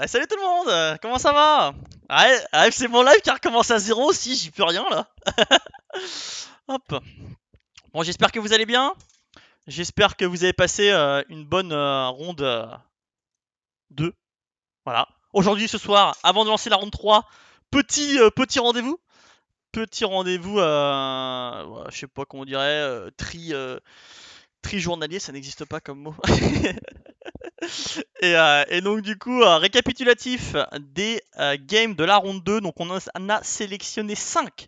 Salut tout le monde, comment ça va? C'est mon live qui recommence à zéro aussi, j'y peux rien là. Hop. Bon, j'espère que vous allez bien. J'espère que vous avez passé une bonne ronde 2. Voilà. Aujourd'hui, ce soir, avant de lancer la ronde 3, petit rendez-vous. Petit rendez-vous, ouais, je sais pas comment on dirait, tri journalier, ça n'existe pas comme mot. Et donc du coup, récapitulatif des games de la ronde 2. Donc on a sélectionné 5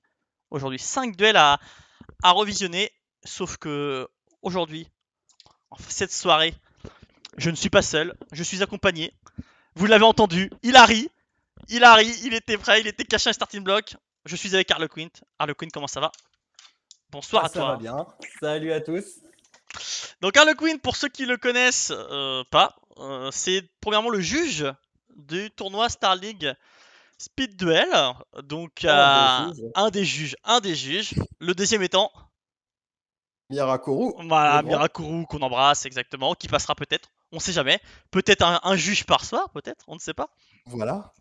aujourd'hui, 5 duels à revisionner. Sauf que aujourd'hui, cette soirée, je ne suis pas seul, je suis accompagné. Vous l'avez entendu, il était prêt, il était caché à un starting block. Je suis avec Harlequin. Harlequin, comment ça va? Bonsoir Ah, à ça va toi. bien. Salut à tous. Donc Harlequin, pour ceux qui le connaissent pas, c'est premièrement le juge du tournoi Star League Speed Duel, donc Un des juges, un des juges. Le deuxième étant, Mirakuru, le voilà, grand. Mirakuru qu'on embrasse exactement, qui passera peut-être, on sait jamais. Peut-être un juge par soir, peut-être, on ne sait pas. Voilà.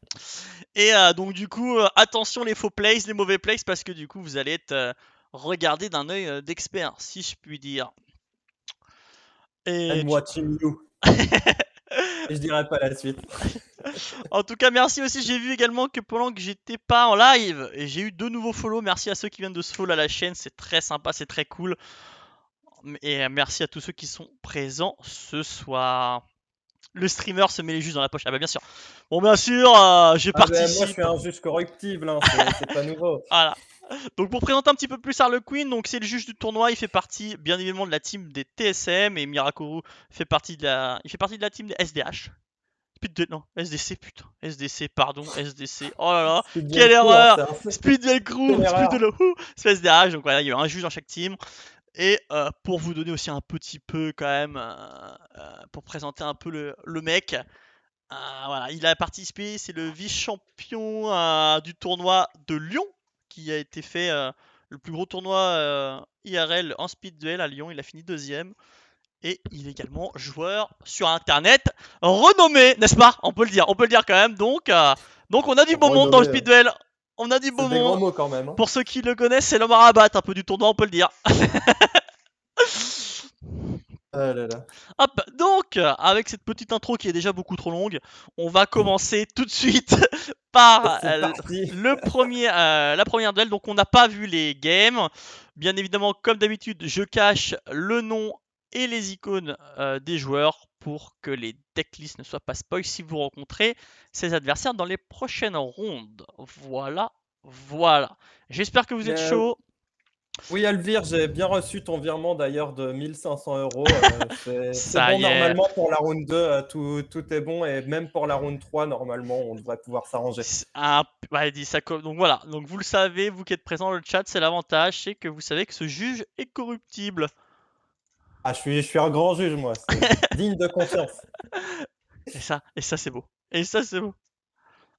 Et donc du coup, attention les faux plays, les mauvais plays, parce que du coup vous allez être regardé d'un œil d'expert, si je puis dire. Et I'm watching you. Et je dirai pas la suite. en tout cas, merci aussi. J'ai vu également que pendant que j'étais pas en live, et j'ai eu 2 nouveaux follow. Merci à ceux qui viennent de se follow à la chaîne. C'est très sympa, c'est très cool. Et merci à tous ceux qui sont présents ce soir. Le streamer se met les juges dans la poche. Ah bah bien sûr. Bon, bien sûr, je Ah ben moi je suis participe. un juge corruptible, hein, c'est pas nouveau. Voilà. Donc pour présenter un petit peu plus Harlequin, donc c'est le juge du tournoi. Il fait partie, bien évidemment, de la team des TSM et Mirakuru fait partie il fait partie de la team des SDH. Non, SDC, putain. SDC, pardon, SDC. Oh là là, Speed quelle Duel Crew, hein, erreur! c'est Speed Duel quelle Crew, Speed erreur. Duel c'est SDH, donc voilà, il y a eu un juge dans chaque team. Et pour vous donner aussi un petit peu, quand même, pour présenter un peu le mec, voilà, il a participé, c'est le vice-champion du tournoi de Lyon, qui a été fait, le plus gros tournoi IRL en Speed Duel à Lyon, il a fini deuxième. Et il est également joueur sur internet renommé, n'est-ce pas? On peut le dire quand même. Donc on a du beau monde dans le Renommé, speed duel. On a du beau c'est des grands monde. mots quand même, hein. Pour ceux qui le connaissent, c'est l'homme à rabattre un peu du tournoi, on peut le dire. Ah là là. Hop, donc avec cette petite intro qui est déjà beaucoup trop longue, on va commencer tout de suite par C'est parti. la première duel. Donc on n'a pas vu les games. Bien évidemment, comme d'habitude, je cache le nom et les icônes des joueurs pour que les decklists ne soient pas spoil si vous rencontrez ces adversaires dans les prochaines rondes. Voilà, voilà. J'espère que vous êtes Mais chaud. oui, Alvire, j'ai bien reçu ton virement d'ailleurs de 1 500 €. C'est Ça bon y est. normalement pour la round 2, tout est bon et même pour la round 3, normalement, on devrait pouvoir s'arranger. Ouais, dit ça donc voilà, donc vous le savez, vous qui êtes présent dans le chat, c'est l'avantage, c'est que vous savez que ce juge est corruptible. Ah, je suis un grand juge, moi, c'est digne de confiance. Et ça c'est beau. Et ça c'est beau.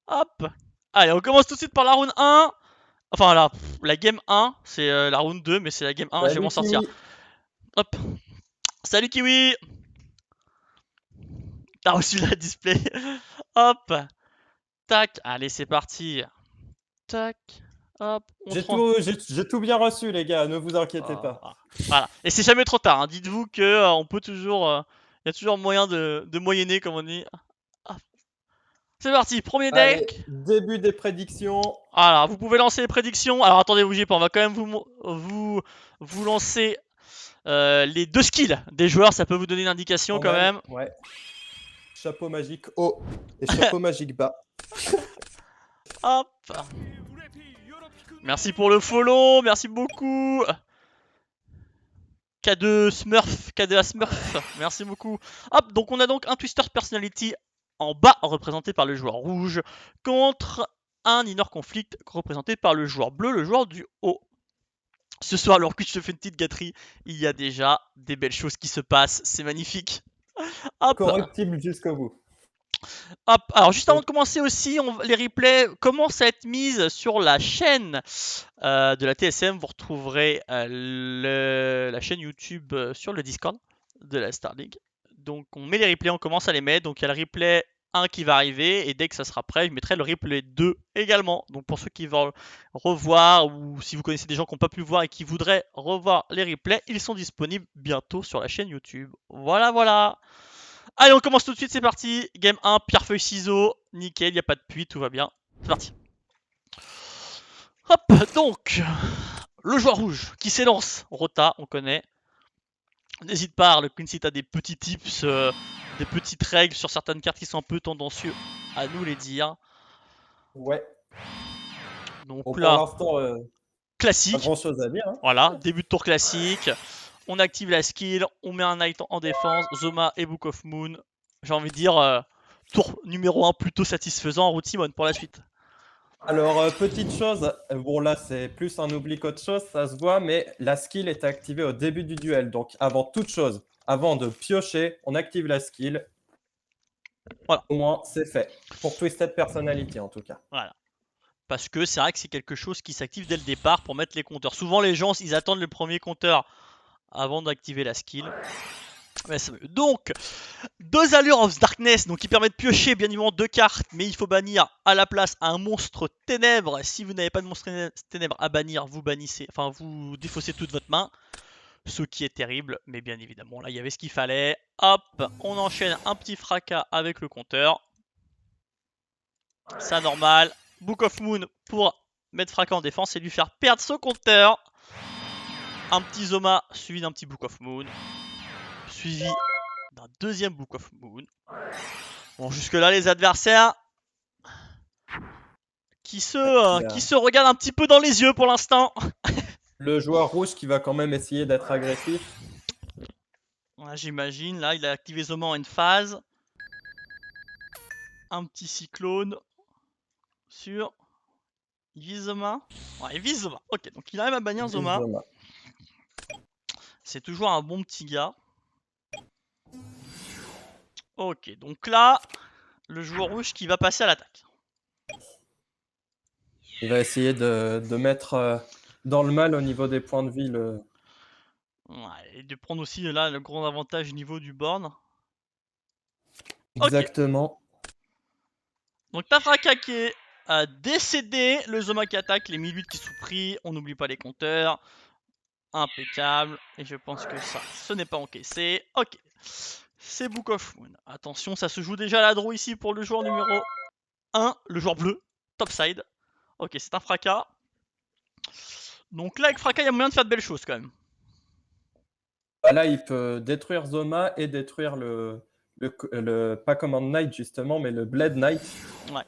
Hop. Allez, on commence tout de suite par la round 1. Enfin la game 1, c'est la round 2, mais c'est la game 1, je vais m'en Salut sortir. Kiwi. Hop. Salut Kiwi. T'as reçu la display. Hop. Tac. Allez, c'est parti. Tac. Hop. On J'ai prend. tout, j'ai tout bien reçu, les gars, ne vous inquiétez Ah, pas. voilà. Et c'est jamais trop tard, hein. Dites-vous que on peut toujours. Il y a toujours moyen de moyenner, comme on dit. Ah. C'est parti, premier Allez, deck. début des prédictions. Alors, vous pouvez lancer les prédictions. Alors, attendez, bougez pas. On va quand même vous lancer les 2 skills des joueurs. Ça peut vous donner une indication Quand quand même, même. ouais. Chapeau magique haut et chapeau magique bas. Hop. Merci pour le follow. Merci beaucoup. K2 Smurf, K2A Smurf, merci beaucoup. Hop, donc on a donc un Twister Personality en bas, représenté par le joueur rouge, contre un Inner Conflict représenté par le joueur bleu, le joueur du haut. Ce soir, alors que je te fais une petite gâterie, il y a déjà des belles choses qui se passent, c'est magnifique. Hop, Corruptible jusqu'au bout. hop. Alors juste avant Donc, de commencer aussi, les replays commencent à être mises sur la chaîne de la TSM. Vous retrouverez la chaîne YouTube sur le Discord de la Star League. Donc on met les replays, on commence à les mettre. Donc il y a le replay 1 qui va arriver, et dès que ça sera prêt, je mettrai le replay 2 également. Donc pour ceux qui veulent revoir, ou si vous connaissez des gens qui n'ont pas pu voir et qui voudraient revoir les replays, ils sont disponibles bientôt sur la chaîne YouTube. Voilà, voilà. Allez, on commence tout de suite, c'est parti. Game 1, pierre, feuille, ciseaux. Nickel, il n'y a pas de pluie, tout va bien. C'est parti. Hop, donc, le joueur rouge qui s'élance. Rota, on connaît. N'hésite pas, le Quincy, t'as des petits tips, des petites règles sur certaines cartes qui sont un peu tendancieux à nous les dire. Ouais. Donc Bon, pour là, l'instant, pas classique. grand-chose à dire. Hein. Voilà, début de tour classique. On active la skill, on met un knight en défense, Zoma et Book of Moon. J'ai envie de dire, tour numéro 1 plutôt satisfaisant. En route Simone pour la suite. Alors, petite chose, bon là c'est plus un oubli qu'autre chose, ça se voit, mais la skill est activée au début du duel. Donc avant toute chose, avant de piocher, on active la skill. Voilà. Au moins c'est fait. Pour Twisted Personality en tout cas. Voilà. Parce que c'est vrai que c'est quelque chose qui s'active dès le départ pour mettre les compteurs. Souvent les gens, ils attendent le premier compteur avant d'activer la skill. Ouais, donc, 2 Allures of Darkness, donc qui permet de piocher bien évidemment 2 cartes, mais il faut bannir à la place un monstre ténèbres. Si vous n'avez pas de monstre ténèbres à bannir, vous bannissez, enfin vous défaussez toute votre main, ce qui est terrible, mais bien évidemment là il y avait ce qu'il fallait. Hop, on enchaîne un petit fracas avec le compteur. Ça normal. Book of Moon pour mettre fracas en défense et lui faire perdre ce compteur. Un petit Zoma suivi d'un petit Book of Moon, suivi d'un deuxième Book of Moon. Bon, jusque là les adversaires qui se regardent un petit peu dans les yeux pour l'instant. Le joueur rouge qui va quand même essayer d'être agressif. Ouais, j'imagine, là il a activé Zoma en une phase. Un petit cyclone sur... Il vise Zoma. Ouais, il vise Zoma. Ok, donc il arrive à bannir Zoma. C'est toujours un bon petit gars. Ok, donc là, le joueur rouge qui va passer à l'attaque. Il va essayer de mettre dans le mal au niveau des points de vie. Ouais, et de prendre aussi là le grand avantage au niveau du board. Exactement. Okay. Donc Tafraka qui est décédé, le Zoma qui attaque, les 1008 qui sont pris, on n'oublie pas les compteurs. Impeccable, et je pense que ça, ce n'est pas encaissé. Ok, c'est Book of Moon. Attention, ça se joue déjà à la draw ici pour le joueur numéro 1, le joueur bleu, topside. Ok, c'est un fracas. Donc là, avec fracas, il y a moyen de faire de belles choses quand même. Là, il peut détruire Zoma et détruire pas Command Knight justement, mais le Blade Knight. Ouais.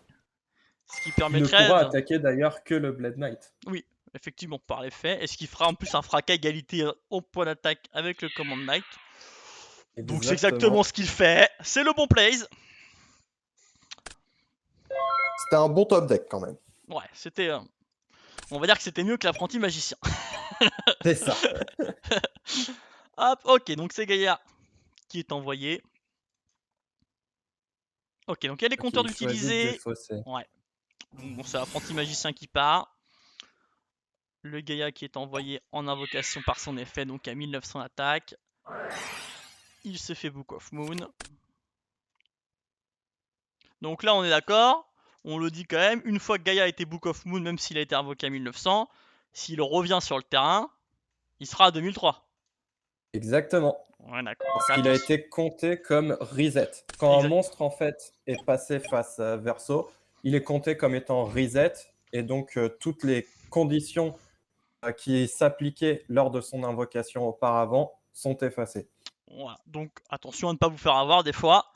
Ce qui permettrait. Il ne pourra attaquer d'ailleurs que le Blade Knight. Oui, effectivement, par les faits. Et ce qui fera en plus un fracas égalité au point d'attaque avec le Command Knight. Exactement. Donc c'est exactement ce qu'il fait. C'est le bon plays. C'était un bon top deck quand même. Ouais, c'était. On va dire que c'était mieux que l'apprenti magicien. C'est ça. Hop, ok, donc c'est Gaïa qui est envoyé. Ok, donc il y a les compteurs d'utiliser. Ouais. Donc bon, c'est l'apprenti magicien qui part. Le Gaïa qui est envoyé en invocation par son effet, donc à 1900 attaque. Il se fait Book of Moon. Donc là, on est d'accord. On le dit quand même. Une fois que Gaïa a été Book of Moon, même s'il a été invoqué à 1900, s'il revient sur le terrain, il sera à 2003. Exactement. Ouais, d'accord. Parce qu'il a été compté comme reset. Quand un monstre en fait est passé face à Verso, il est compté comme étant reset et donc toutes les conditions qui s'appliquaient lors de son invocation auparavant sont effacées. Voilà. Donc attention à ne pas vous faire avoir des fois.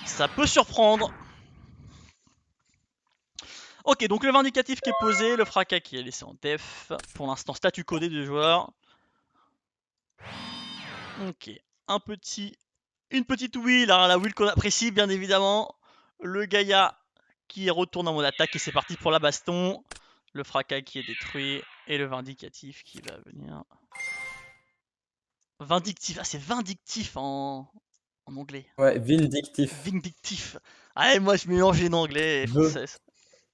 Ça peut surprendre. Ok, donc le vindicatif qui est posé, le fracas qui est laissé en def. Pour l'instant, statut codé du joueur. Ok, une petite wheel, hein, la wheel qu'on apprécie bien évidemment. Le Gaïa qui retourne en mode attaque et c'est parti pour la baston. Le fracas qui est détruit et le vindicatif qui va venir. Vindictif, ah c'est vindictif en anglais. Ouais, vindictif. Vindictif. Ah, moi je mélange en anglais et français.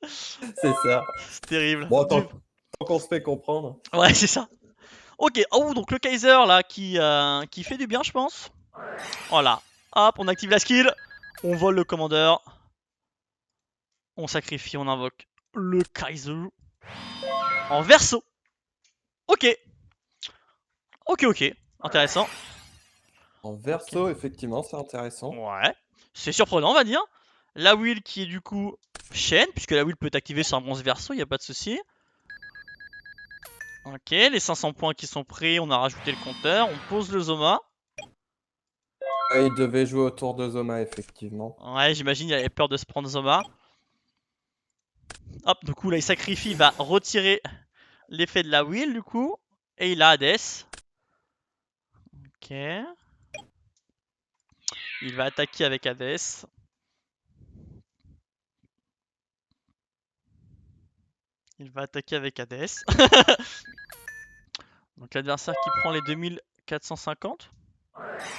C'est ça. C'est terrible. Bon, tant qu'on se fait comprendre. Ouais, c'est ça. Ok, oh, donc le Kaiser là qui fait du bien, je pense. Voilà. Hop, on active la skill. On vole le commandeur. On sacrifie, on invoque le Kaiser. En verso. Ok. Ok. Intéressant. En verso, effectivement, c'est intéressant. Ouais. C'est surprenant, on va dire. La will qui est du coup chaîne, puisque la will peut être activée sur un monstre verso, y a pas de souci. Ok, les 500 points qui sont pris, on a rajouté le compteur, on pose le Zoma. Ouais, il devait jouer autour de Zoma, effectivement. Ouais, j'imagine il avait peur de se prendre Zoma. Hop, du coup là il sacrifie, il va retirer l'effet de la will du coup. Et il a Hades. Ok. Il va attaquer avec Hades. Il va attaquer avec Hades. Donc l'adversaire qui prend les 2450.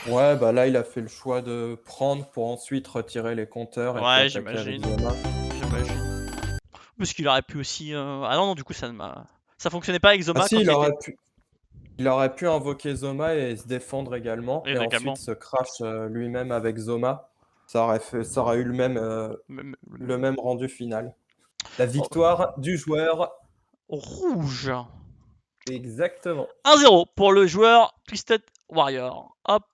Ouais, bah là, il a fait le choix de prendre pour ensuite retirer les compteurs et puis Ouais, attaquer avec j'imagine. Zoma. Parce qu'il aurait pu aussi. Ah non, du coup ça ne m'a. Ça fonctionnait pas avec Ah Zoma si, quand il était. il aurait pu invoquer Zoma et se défendre également, et Également. ensuite se crash lui-même avec Zoma. Ça aurait eu le même rendu final. La Oh, victoire du joueur, rouge. exactement. 1-0 pour le joueur Twisted Warrior. Hop.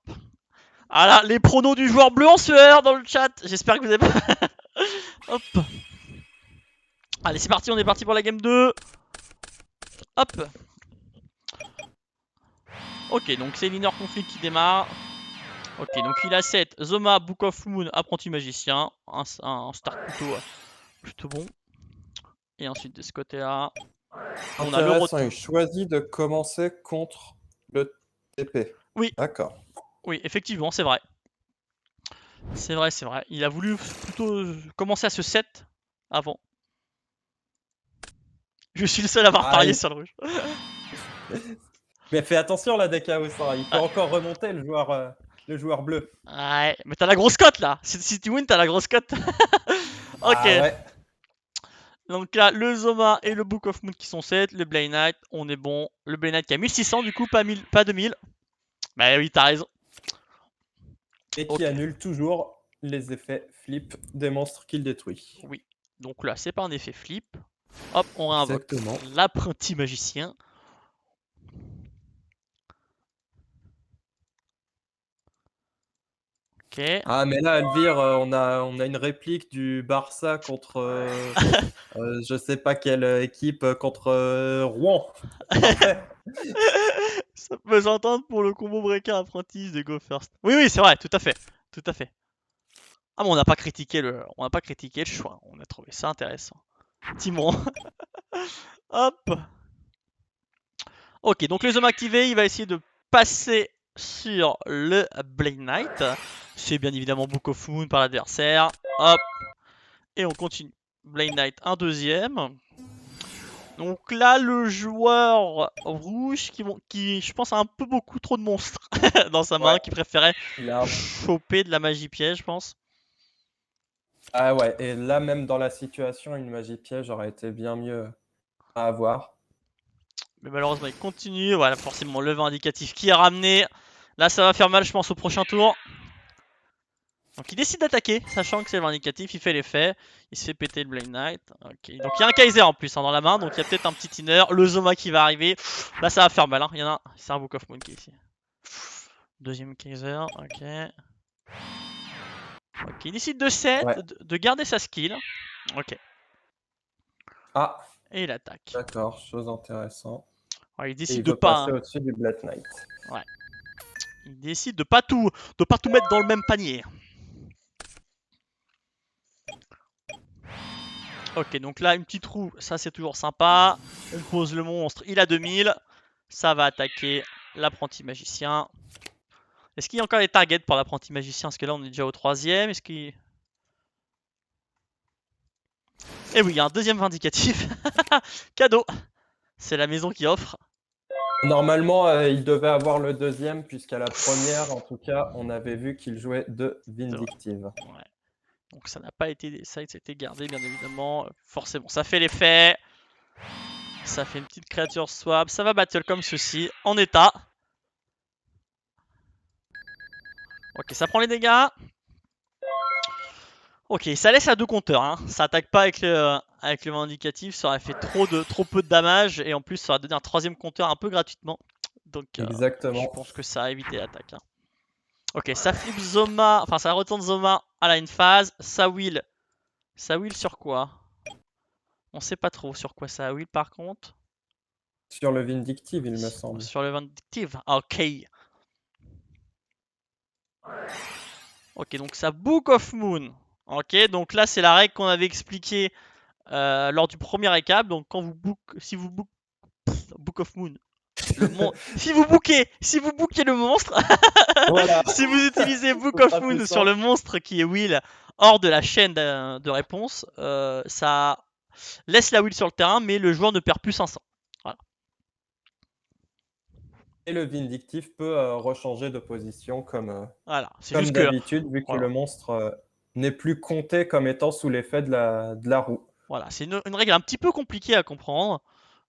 Ah là, les pronos du joueur bleu en sueur dans le chat. J'espère que vous avez pas. Hop. Allez, c'est parti, on est parti pour la game 2. Hop. Ok, donc c'est l'Inner Conflict qui démarre. Ok, donc il a 7. Zoma, Book of Moon, Apprenti Magicien. Un start plutôt bon. Et ensuite de ce côté-là, on a le Intéressant, retour. il choisit de commencer contre le TP. Oui, D'accord. oui, effectivement, c'est vrai. C'est vrai. Il a voulu plutôt commencer à se set avant. Je suis le seul à avoir Ah, parié sur le rouge. Mais fais attention là, Dekaos, hein. Il peut encore remonter le joueur bleu. Ouais, mais t'as la grosse cote là. Si tu win, t'as la grosse cote. Ok. Ah ouais. Donc là, le Zoma et le Book of Moon qui sont 7. Le Blade Knight, on est bon. Le Blade Knight qui a 1600 du coup, pas 2000. Bah oui, t'as raison. Et qui Ok. annule toujours les effets flip des monstres qu'il détruit. Oui. Donc là, c'est pas un effet flip. Hop, on réinvoque Exactement. l'apprenti magicien. Ok. Ah, mais là, Elvire, on a une réplique du Barça contre je sais pas quelle équipe, contre Rouen. Parfait. Ça peut s'entendre pour le combo breaker apprenti de Go First. Oui, c'est vrai, tout à fait. Tout à fait. Ah, mais on n'a pas critiqué le choix. On a trouvé ça intéressant. Timon. Hop. Ok, donc les hommes activés, il va essayer de passer sur le Blade Knight. C'est bien évidemment Book of Moon par l'adversaire. Hop. Et on continue. Blade Knight, un deuxième. Donc là, le joueur rouge qui je pense, a un peu beaucoup trop de monstres dans sa main, Ouais. qui préférait Il a... choper de la magie piège, je pense. Ah ouais, et là, même dans la situation, une magie piège aurait été bien mieux à avoir. Mais malheureusement, il continue. Voilà, forcément, le vent indicatif qui est ramené. Là, ça va faire mal, je pense, au prochain tour. Donc, il décide d'attaquer, sachant que c'est le vent indicatif. Il fait l'effet. Il se fait péter le Blade Knight. Ok. Donc, il y a un Kaiser en plus dans la main. Donc, il y a peut-être un petit inner. Le Zoma qui va arriver. Là, ça va faire mal. Il y en a un. C'est un Book of Moon qui est ici. Deuxième Kaiser. Ok. Ok. Il décide de set, Ouais. de garder sa skill. Ok. Ah, Et il attaque. d'accord, chose intéressante. Ouais, il Et décide il de veut pas. passer au-dessus du Black Knight. Ouais. Il décide de pas tout mettre dans le même panier. Ok, donc là, une petite roue, ça c'est toujours sympa. On pose le monstre, il a 2000. Ça va attaquer l'apprenti magicien. Est-ce qu'il y a encore des targets pour l'apprenti magicien? Parce que là, on est déjà au troisième. Est-ce qu'il... Eh oui, il y a un deuxième vindicatif. Cadeau. C'est la maison qui offre. Normalement, il devait avoir le deuxième, puisqu'à la première, en tout cas, on avait vu qu'il jouait de Vindictive. Ouais. Donc ça n'a pas été... Ça a été gardé, bien évidemment. Forcément, ça fait l'effet. Ça fait une petite créature swap. Ça va battle comme ceci, en état. Ok, ça prend les dégâts. Ok, ça laisse à 2 compteurs, hein. Ça attaque pas avec le vindicatif, ça aurait fait trop peu de damage, et en plus ça aurait donné un 3ème compteur un peu gratuitement. Donc je Exactement. pense que ça a évité l'attaque, hein. Ok, ça flip Zoma, enfin ça retourne Zoma à la une phase, ça will. Ça will sur quoi? On sait pas trop sur quoi ça will par contre. Sur le Vindictive, il me semble. Sur le vindictive, ah, ok. Ok, donc ça Book of Moon. Ok, donc là c'est la règle qu'on avait expliquée lors du premier récap. Donc quand vous book, si vous book Book of Moon, si vous bookez le monstre, Voilà, si vous utilisez Book ce of sera plus Moon sur le simple. monstre qui est Will hors de la chaîne de réponse, ça laisse la Will sur le terrain, mais le joueur ne perd plus 500. Voilà. Et le Vindictive peut rechanger de position Voilà. C'est comme juste que d'habitude, vu que voilà. le monstre n'est plus compté comme étant sous l'effet de la roue. Voilà, c'est une règle un petit peu compliquée à comprendre,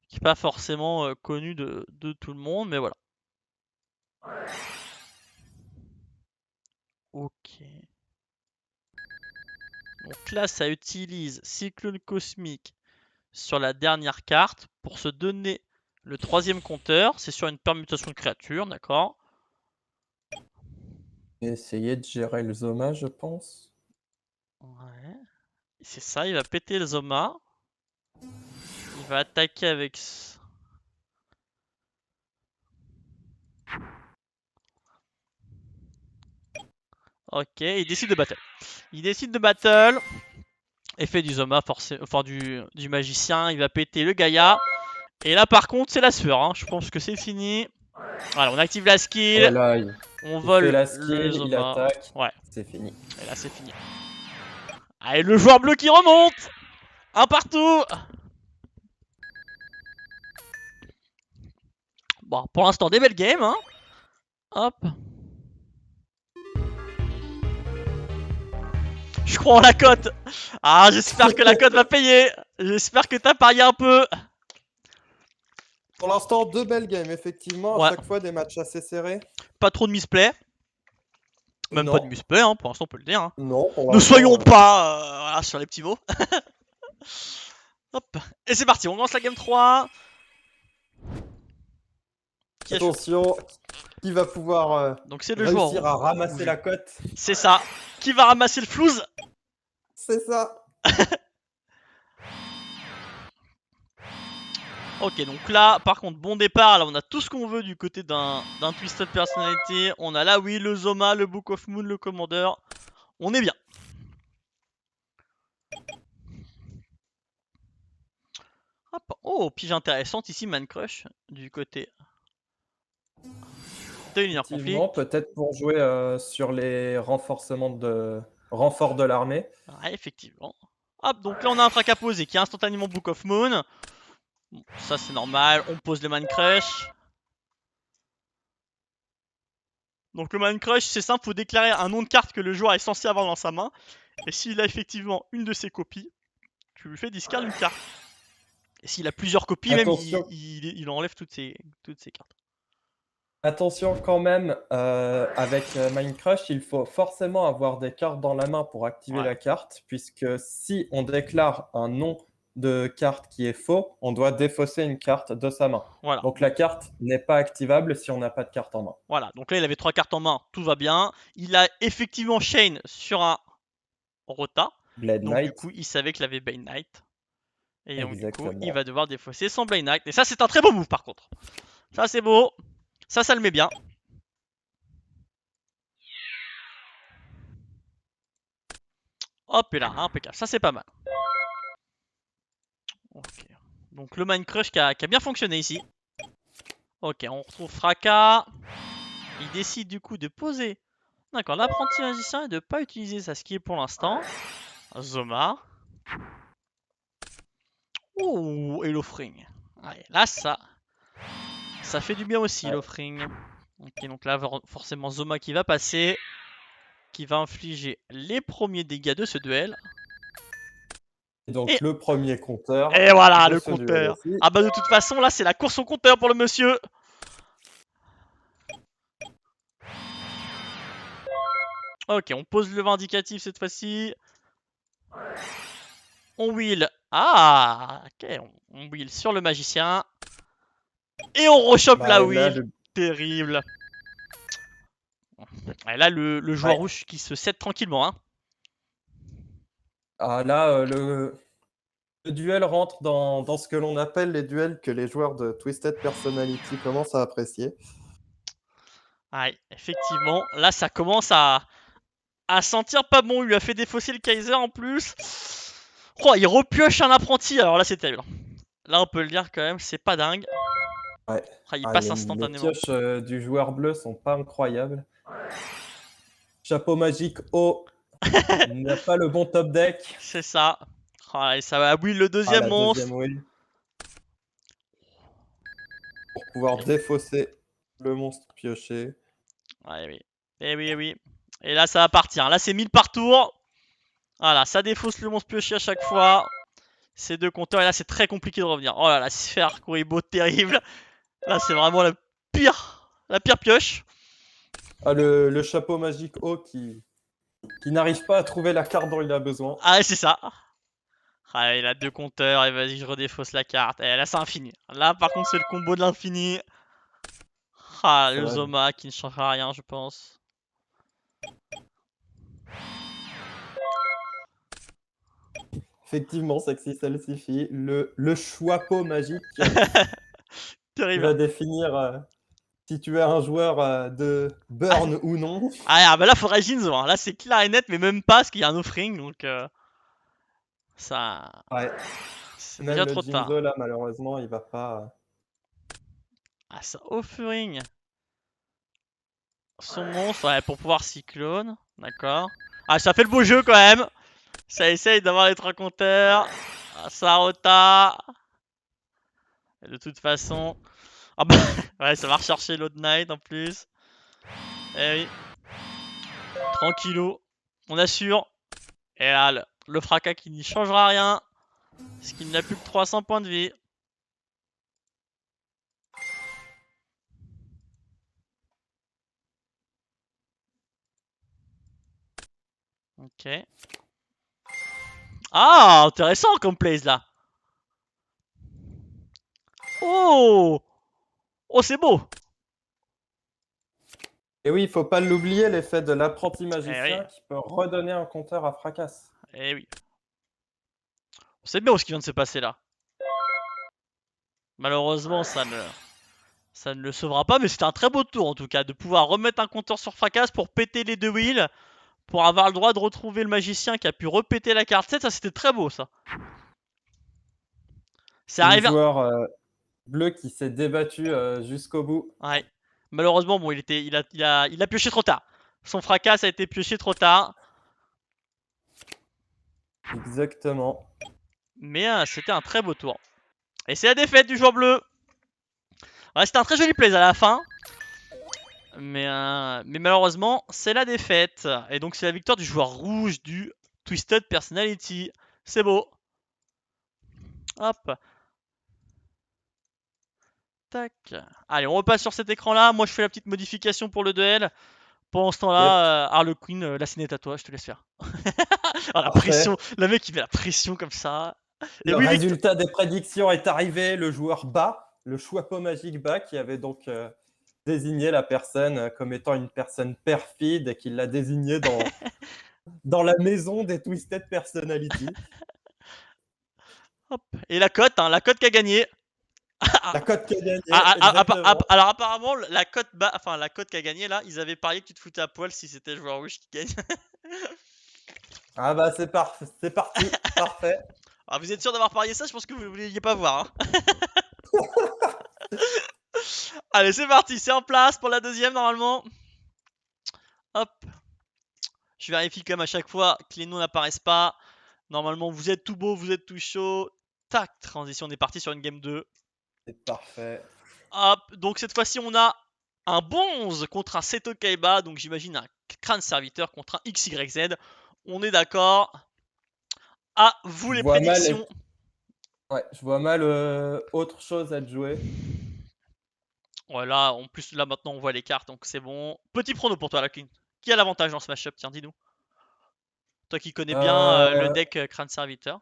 qui n'est pas forcément connue de tout le monde, mais voilà. Ok. Donc là, ça utilise Cyclone Cosmique sur la dernière carte pour se donner le 3ème compteur. C'est sur une permutation de créature, d'accord. Essayer de gérer le Zoma, je pense. Ouais. C'est ça, il va péter le Zoma. Il va attaquer avec... Ok, il décide de battle. Il décide de battle. Effet du Zoma, forcément, enfin du magicien. Il va péter le Gaïa. Et là, par contre, c'est la sueur, hein. Je pense que c'est fini. Voilà, on active la skill. Voilà, On il fait vole la le skill, il Zoma. attaque, Ouais, c'est fini. et là, c'est fini. Allez, le joueur bleu qui remonte. Un partout. Bon, pour l'instant, des belles games, hein. Hop. Je crois en la cote. Ah, j'espère que la cote va payer. J'espère que t'as parié un peu. Pour l'instant, 2 belles games, effectivement, à Ouais, chaque fois des matchs assez serrés. pas trop de misplay. Même pas de Non, misplay, hein, pour l'instant, on peut le dire, hein. non, pour Ne l'instant. soyons pas voilà, sur les petits mots. Hop. Et c'est parti, on lance la game 3. Qui a choisi? Attention, qui va pouvoir Donc c'est le joueur réussir à ramasser rouge. la cote? C'est ça. Qui va ramasser le flouze? C'est ça. Ok, donc là, par contre, bon départ. Là, on a tout ce qu'on veut du côté d'un Twisted Personality. On a là, oui, le Zoma, le Book of Moon, le Commander. On est bien. Hop. Oh, pige intéressante ici, Man Crush, du côté de l'Unir Effectivement, Conflict. peut-être pour jouer sur les renforts de l'armée. Ouais, effectivement. Hop, donc là, on a un track à poser qui est instantanément Book of Moon. Bon, ça, c'est normal. On pose le Man Crush. Donc le Man Crush, c'est simple, faut déclarer un nom de carte que le joueur est censé avoir dans sa main. Et s'il a effectivement une de ses copies, tu lui fais discard une carte. Et s'il a plusieurs copies, même, Attention, il enlève toutes ses cartes. attention quand même, avec Mind Crush, il faut forcément avoir des cartes dans la main pour activer Ouais, la carte, puisque si on déclare un nom de carte qui est faux, on doit défausser une carte de sa main. voilà. Donc la Donc, carte n'est pas activable si on n'a pas de carte en main. voilà. Donc là, il avait 3 cartes en main, tout va bien. Il a effectivement Shane sur un Rota. Blade Donc du Knight, coup, il savait qu'il avait Bane Knight. Et donc du coup, il exactement. va devoir défausser son Bane Knight. Et ça, c'est un très beau move par contre. Ça, c'est beau. Ça le met bien. Hop, et là, impeccable. Ça, c'est pas mal. Ok. Donc le Mind Crush qui a bien fonctionné ici. Ok, on retrouve Fracas. Il décide du coup de poser. D'accord, l'apprenti magicien et de pas utiliser sa skill pour l'instant. Zoma. Ouh, et l'offring. Ouais, là, ça fait du bien aussi, Ouais. l'offring. Ok, donc là, forcément, Zoma qui va passer. Qui va infliger les premiers dégâts de ce duel. Et donc Et, le premier compteur et voilà, de le ce duel compteur. aussi. Ah bah de toute façon, là, c'est la course au compteur pour le monsieur. Ok, on pose le vindicatif cette fois-ci. On wheel. Ah, ok, on wheel sur le magicien. Et on rechoppe Bah, la et là, wheel. Terrible. Et là, le joueur ouais. rouge qui se cède tranquillement. Hein. Ah, là, le duel rentre dans ce que l'on appelle les duels que les joueurs de Twisted Personality commencent à apprécier. Ouais, effectivement. Là, ça commence à sentir pas bon. Il lui a fait défausser le Kaiser en plus. Oh, il repioche un apprenti. Alors là, c'est terrible. Là, on peut le dire quand même, c'est pas dingue. Ouais. Ah, il Ah, passe les instantanément. pioches du joueur bleu sont pas incroyables. Chapeau magique haut, il n'a pas le bon top deck. C'est ça. Ah, et ça va wheel le Ah, deuxième la deuxième monstre. wheel pour pouvoir défausser le monstre pioché. Ouais, oui. Et oui, oui. Et là, ça va partir. Là, c'est 1000 par tour. Voilà, ça défausse le monstre pioché à chaque fois. Ces deux compteurs, et là, c'est très compliqué de revenir. Oh là là, sphère, Kuribo, terrible. Là, c'est vraiment la pire pioche. Ah, le chapeau magique haut qui n'arrive pas à trouver la carte dont il a besoin. Ah, ouais, c'est ça. Ah, il a deux compteurs, et vas-y, je redéfausse la carte. Et là, c'est infini. Là, par contre, c'est le combo de l'infini. Ah, Ça le va. Zoma qui ne changera rien, je pense. Effectivement, sexy salsifie. Le chapeau magique qui Terrible. va définir si tu es un joueur de Ah, burn ou non. bah là, faudrait Jinzo. Hein. Là, c'est clair et net, mais même pas, parce qu'il y a un offering. Donc, ça. Ouais. C'est Même déjà le trop tard. Jinzo, là, malheureusement, il va pas. Ah, ça offering. Son monstre, ouais, pour pouvoir cyclone. D'accord. Ah, ça fait le beau jeu quand même. Ça essaye d'avoir les trois compteurs. Ah, ça rota. De toute façon. Ah bah, ouais, ça va rechercher l'autre Knight en plus. Eh oui. Tranquillou. On assure. Et là, le fracas qui n'y changera rien. Parce qu'il n'a plus que 300 points de vie. Ok. Ah, intéressant comme plays là. Oh! Oh, c'est beau! Et oui, il faut pas l'oublier, l'effet de l'apprenti Eh oui. magicien qui peut redonner un compteur à Fracasse. Eh oui. C'est bien ce qui vient de se passer là. Malheureusement, ça ne le sauvera pas, mais c'était un très beau tour en tout cas, de pouvoir remettre un compteur sur Fracasse pour péter les deux wheels, pour avoir le droit de retrouver le magicien qui a pu repéter la carte 7, ça c'était très beau ça. C'est Le arrivé. joueur bleu qui s'est débattu jusqu'au bout. Ouais. Malheureusement, bon, il a pioché trop tard. Son Fracasse a été pioché trop tard. Exactement. Mais c'était un très beau tour. Et c'est la défaite du joueur bleu. Ouais, c'était un très joli play à la fin. Mais malheureusement, c'est la défaite. Et donc, c'est la victoire du joueur rouge du Twisted Personality. C'est beau. Hop. Tac. Allez, on repasse sur cet écran-là. Moi, je fais la petite modification pour le duel. Pendant ce Yep. temps-là, Harlequin, la scène est à toi, je te laisse faire. Ah, la Parfait. pression. Le mec, il met la pression comme ça. Et Le oui, Victor. résultat des prédictions est arrivé. Le joueur bas, le chapeau magique bas, qui avait donc désigné la personne comme étant une personne perfide et qui l'a désigné dans la maison des Twisted Personality. Hop. Et la cote qui a gagné. La cote qui a gagné, exactement. Alors apparemment enfin la cote qui a gagné là, ils avaient parié que tu te foutais à poil si c'était le joueur rouge qui gagne. Ah bah c'est parti, parfait. Alors vous êtes sûr d'avoir parié ça? Je pense que vous ne vouliez pas voir. Hein. Allez, c'est parti, c'est en place pour la deuxième normalement. Hop, je vérifie comme à chaque fois que les noms n'apparaissent pas. Normalement, vous êtes tout beau, vous êtes tout chaud. Tac, transition, on est parti sur une game 2. C'est parfait. Hop, donc cette fois-ci, on a un Bonze contre un Seto Kaiba. Donc j'imagine un crâne serviteur contre un XYZ. On est d'accord. À vous Je les vois mal, prédictions. ouais, je vois mal autre chose à te jouer. Voilà, en plus là maintenant on voit les cartes, donc c'est bon. Petit prono pour toi, la Queen. Qui a l'avantage dans ce match-up? Tiens, dis-nous. Toi qui connais bien le Euh, deck Crâne Serviteur.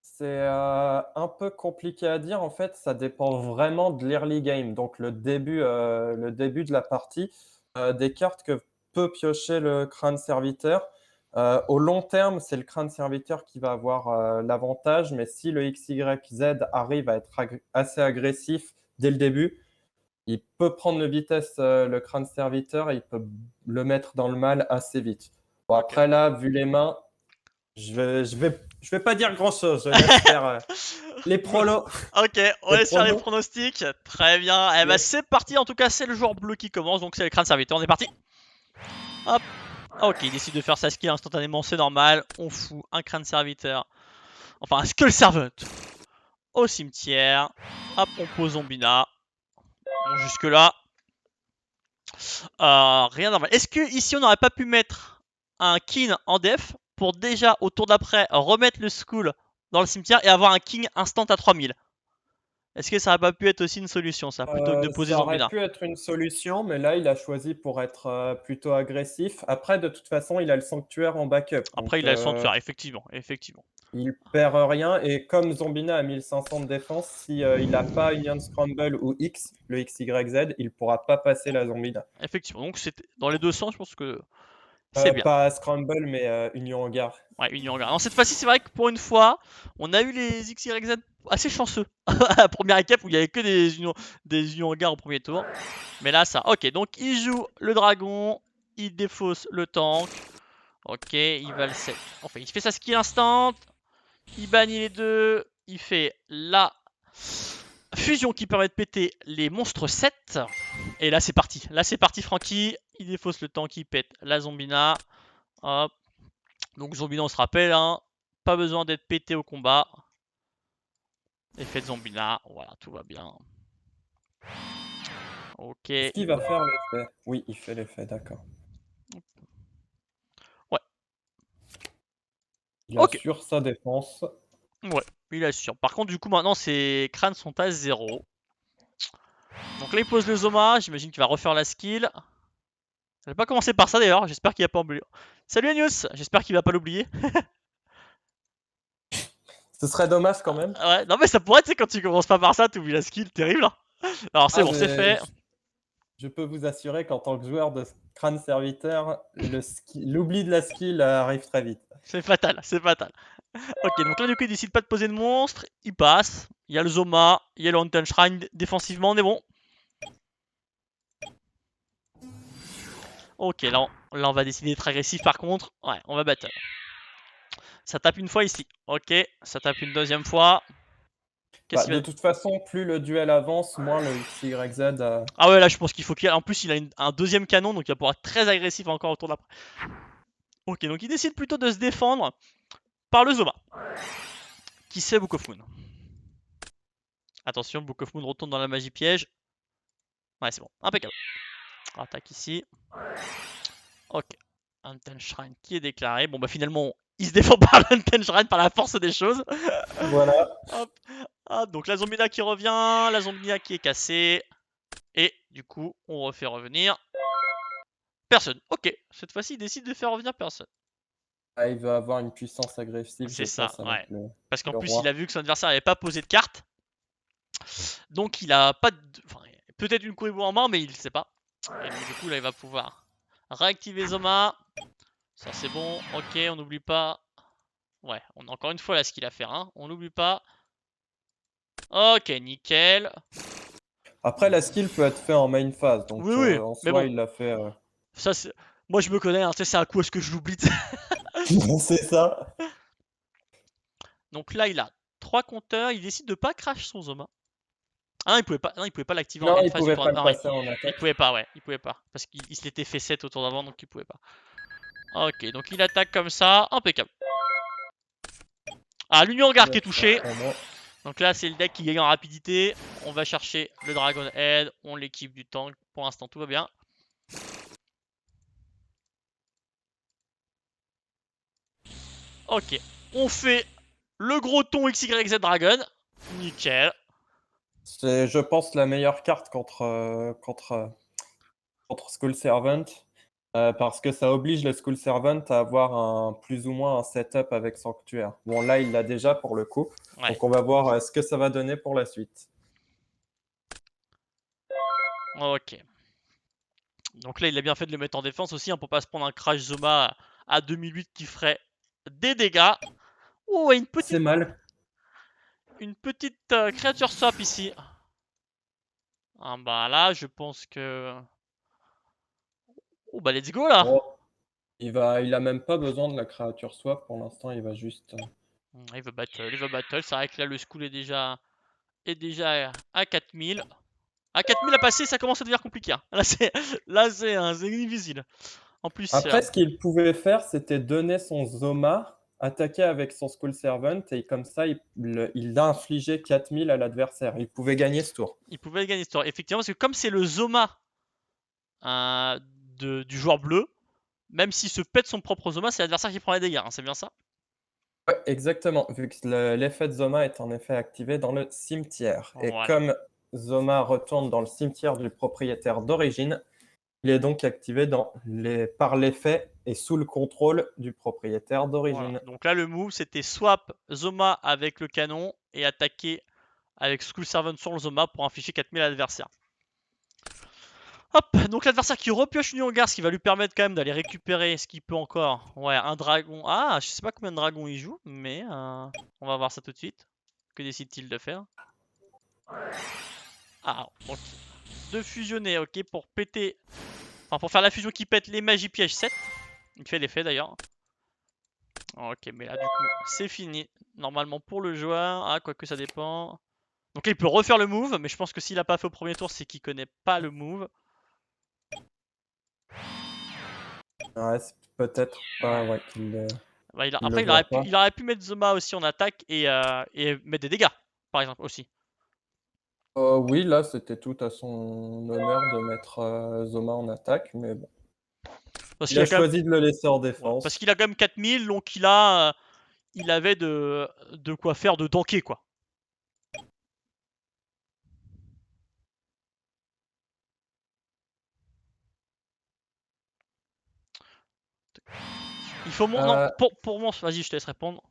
C'est un peu compliqué à dire. En fait, ça dépend vraiment de l'early game, donc le début de la partie, des cartes que peut piocher le crâne serviteur. Au long terme, c'est le crâne serviteur qui va avoir l'avantage, mais si le XYZ arrive à être assez agressif dès le début, il peut prendre le vitesse, le crâne serviteur, et il peut le mettre dans le mal assez vite. Bon, Ok. après là, vu les mains, je vais pas dire grand-chose. Je laisse faire les prolos. Ok, on Les laisse faire les pronos. pronostics. Très bien. Eh ben Yes. c'est parti. En tout cas, c'est le joueur bleu qui commence, donc c'est le crâne serviteur. On est parti. Hop. Ok, il décide de faire sa skill instantanément, c'est normal. On fout un crâne serviteur, enfin un skull servant, au cimetière. Hop, on pose Zombina. Bon, jusque là, rien normal. Est-ce que ici on n'aurait pas pu mettre un king en def pour déjà au tour d'après remettre le skull dans le cimetière et avoir un king instant à 3000? Est-ce que ça aurait pas pu être aussi une solution ça, plutôt que de poser Ça aurait Zombina? pu être une solution, mais là, il a choisi pour être plutôt agressif. Après, de toute façon, il a le sanctuaire en backup. Après Donc, il a le sanctuaire, effectivement, effectivement. il perd rien. Et comme Zombina a 1500 de défense, si il n'a pas Union Scramble ou X, le XYZ, il pourra pas passer la Zombina. Effectivement, donc c'était dans les deux sens, je pense que c'est bien. Pas Scramble, mais Union Hangar. Ouais, Union Regard. Alors cette fois-ci, c'est vrai que pour une fois, on a eu les XYZ assez chanceux à la première équipe où il y avait que des Union Regard au premier tour. Mais là, ça. Ok, donc il joue le dragon, il défausse le tank. Ok, il va le set. Enfin, il fait sa skill instant, il bannit les deux, il fait la fusion qui permet de péter les monstres 7. Et là, c'est parti. Là, c'est parti, Franky. Il défausse le tank, il pète la Zombina. Hop. Donc Zombina, on se rappelle, hein, pas besoin d'être pété au combat. Effet de Zombina, voilà, tout va bien. Ok, Est-ce qu'il va faire l'effet? Oui, il fait l'effet, d'accord. ouais, Il ok, assure sa défense. ouais, il assure. Par contre, du coup, maintenant, ses crânes sont à 0. Donc là, il pose le Zoma, j'imagine qu'il va refaire la skill. Je vais pas commencer par ça d'ailleurs, j'espère qu'il va pas oublier. Salut Anius, j'espère qu'il va pas l'oublier. Ce serait dommage quand même. Ouais, non mais ça pourrait, tu sais, quand tu commences pas par ça, tu oublies la skill, terrible. Alors c'est Ah, bon, c'est fait. je peux vous assurer qu'en tant que joueur de crâne serviteur, l'oubli de la skill arrive très vite. C'est fatal, c'est fatal. Ok, donc là, du coup, il décide pas de poser de monstre, il passe. Il y a le Zoma, il y a le Haunted Shrine, défensivement, on est bon. Ok, là on va décider d'être agressif par contre. Ouais, on va battre. Ça tape une fois ici. Ok, ça tape une deuxième fois. Qu'est-ce Bah, qu'il de va... toute façon, plus le duel avance, moins le XYZ. Ah ouais, là je pense qu'il faut qu'il... En plus, il a un deuxième canon, donc il va pouvoir être très agressif encore autour d'après. Ok, donc il décide plutôt de se défendre par le Zoma. Qui c'est Book of Moon? Attention, Book of Moon retourne dans la magie piège. Ouais, c'est bon, impeccable. Attaque ici. Ok. Haunted Shrine qui est déclaré. Bon bah finalement, il se défend par l'Haunted Shrine par la force des choses. Voilà. Hop. Hop, donc la Zombina qui revient, la Zombina qui est cassée. Et du coup, on refait revenir personne. Ok, cette fois-ci, il décide de faire revenir personne. Ah, il va avoir une puissance agressive, je C'est ça, pense, avec ouais. Parce qu'en le plus, il a roi. vu que son adversaire n'avait pas posé de carte. Donc il a pas de... Enfin, peut-être une Kuriboh en main, mais il ne sait pas. Et donc du coup, là, il va pouvoir réactiver Zoma. Ça, c'est bon. Ok, on n'oublie pas. Ouais, on a encore une fois là ce qu'il a fait. Hein. On n'oublie pas. Ok, nickel. Après, la skill peut être faite en main phase, donc Oui, oui, en mais soi, bon, il l'a fait. ça c'est... Moi je me connais, hein, tu sais, c'est à coup est-ce que je l'oublie. C'est ça. Donc là, il a 3 compteurs, il décide de pas crash son Zoma. Ah non, il pouvait pas l'activer en Non, main il phase du pouvait tour. pas le Non, passer en il attaque. pouvait pas, ouais, il pouvait pas. Parce qu'il se l'était fait 7 au tour d'avant, donc il pouvait pas. Ok, donc il attaque comme ça, impeccable. Ah, l'Union Guard qui est touché. Donc là, c'est le deck qui gagne en rapidité. On va chercher le Dragon Head, on l'équipe du tank. Pour l'instant, tout va bien. Ok, on fait le gros ton XYZ Dragon. Nickel. C'est, je pense, la meilleure carte contre Skull Servant. Parce que ça oblige le School Servant à avoir plus ou moins un setup avec Sanctuaire. Bon, là, il l'a déjà pour le coup. Ouais. Donc, on va voir ce que ça va donner pour la suite. Ok. Donc là, il a bien fait de le mettre en défense aussi, hein, pour pas se prendre un Crash Zoma à 2008 qui ferait des dégâts. Oh, et C'est mal. une petite créature swap ici. Ah bah là, je pense que... Oh bah let's go là. Bon, il a même pas besoin de la créature swap pour l'instant. Il va juste. Il veut battle, il veut battle. C'est vrai que là, le school est déjà à 4000. À 4000 à passer, ça commence à devenir compliqué, hein. Là, c'est difficile. En plus, Après, ce qu'il pouvait faire, c'était donner son Zoma, attaquer avec son School Servant, et comme ça, il a infligé 4000 à l'adversaire. Il pouvait gagner ce tour. il pouvait gagner ce tour. Effectivement, parce que comme c'est le Zoma euh, du joueur bleu, même s'il se pète son propre Zoma, c'est l'adversaire qui prend les dégâts, hein, c'est bien ça? Ouais, exactement, vu que l'effet de Zoma est en effet activé dans le cimetière. Et Voilà. comme Zoma retourne dans le cimetière du propriétaire d'origine, il est donc activé par l'effet et sous le contrôle du propriétaire Voilà. d'origine. Donc là, le move, c'était swap Zoma avec le canon et attaquer avec School Servant sur le Zoma pour infliger 4000 à l'adversaire. Hop, donc l'adversaire qui repioche une Garde, ce qui va lui permettre quand même d'aller récupérer ce qu'il peut encore. Ouais, un dragon. Ah, je sais pas combien de dragons il joue, mais on va voir ça tout de suite. Que décide-t-il de faire? Ah, ok. De fusionner, ok, pour péter. Enfin, pour faire la fusion qui pète les magies pièges 7. Il fait l'effet d'ailleurs. Ok, mais là, du coup, c'est fini. Normalement pour le joueur. Ah, quoique ça dépend. Donc là, il peut refaire le move, mais je pense que s'il a pas fait au premier tour, c'est qu'il connaît pas le move. Ouais, c'est peut-être pas ouais, Bah, qu'il le après, voit pas. il aurait pu mettre Zoma aussi en attaque et mettre des dégâts, par exemple, aussi. Oui, là, c'était tout à son honneur de mettre Zoma en attaque, mais bon. Parce Il qu'il a a quand même, choisi de le laisser en ouais, parce défense. qu'il a quand même 4000, donc il avait de quoi faire de tanker, quoi. Il faut non, Euh, pour moi, vas-y, je te laisse répondre.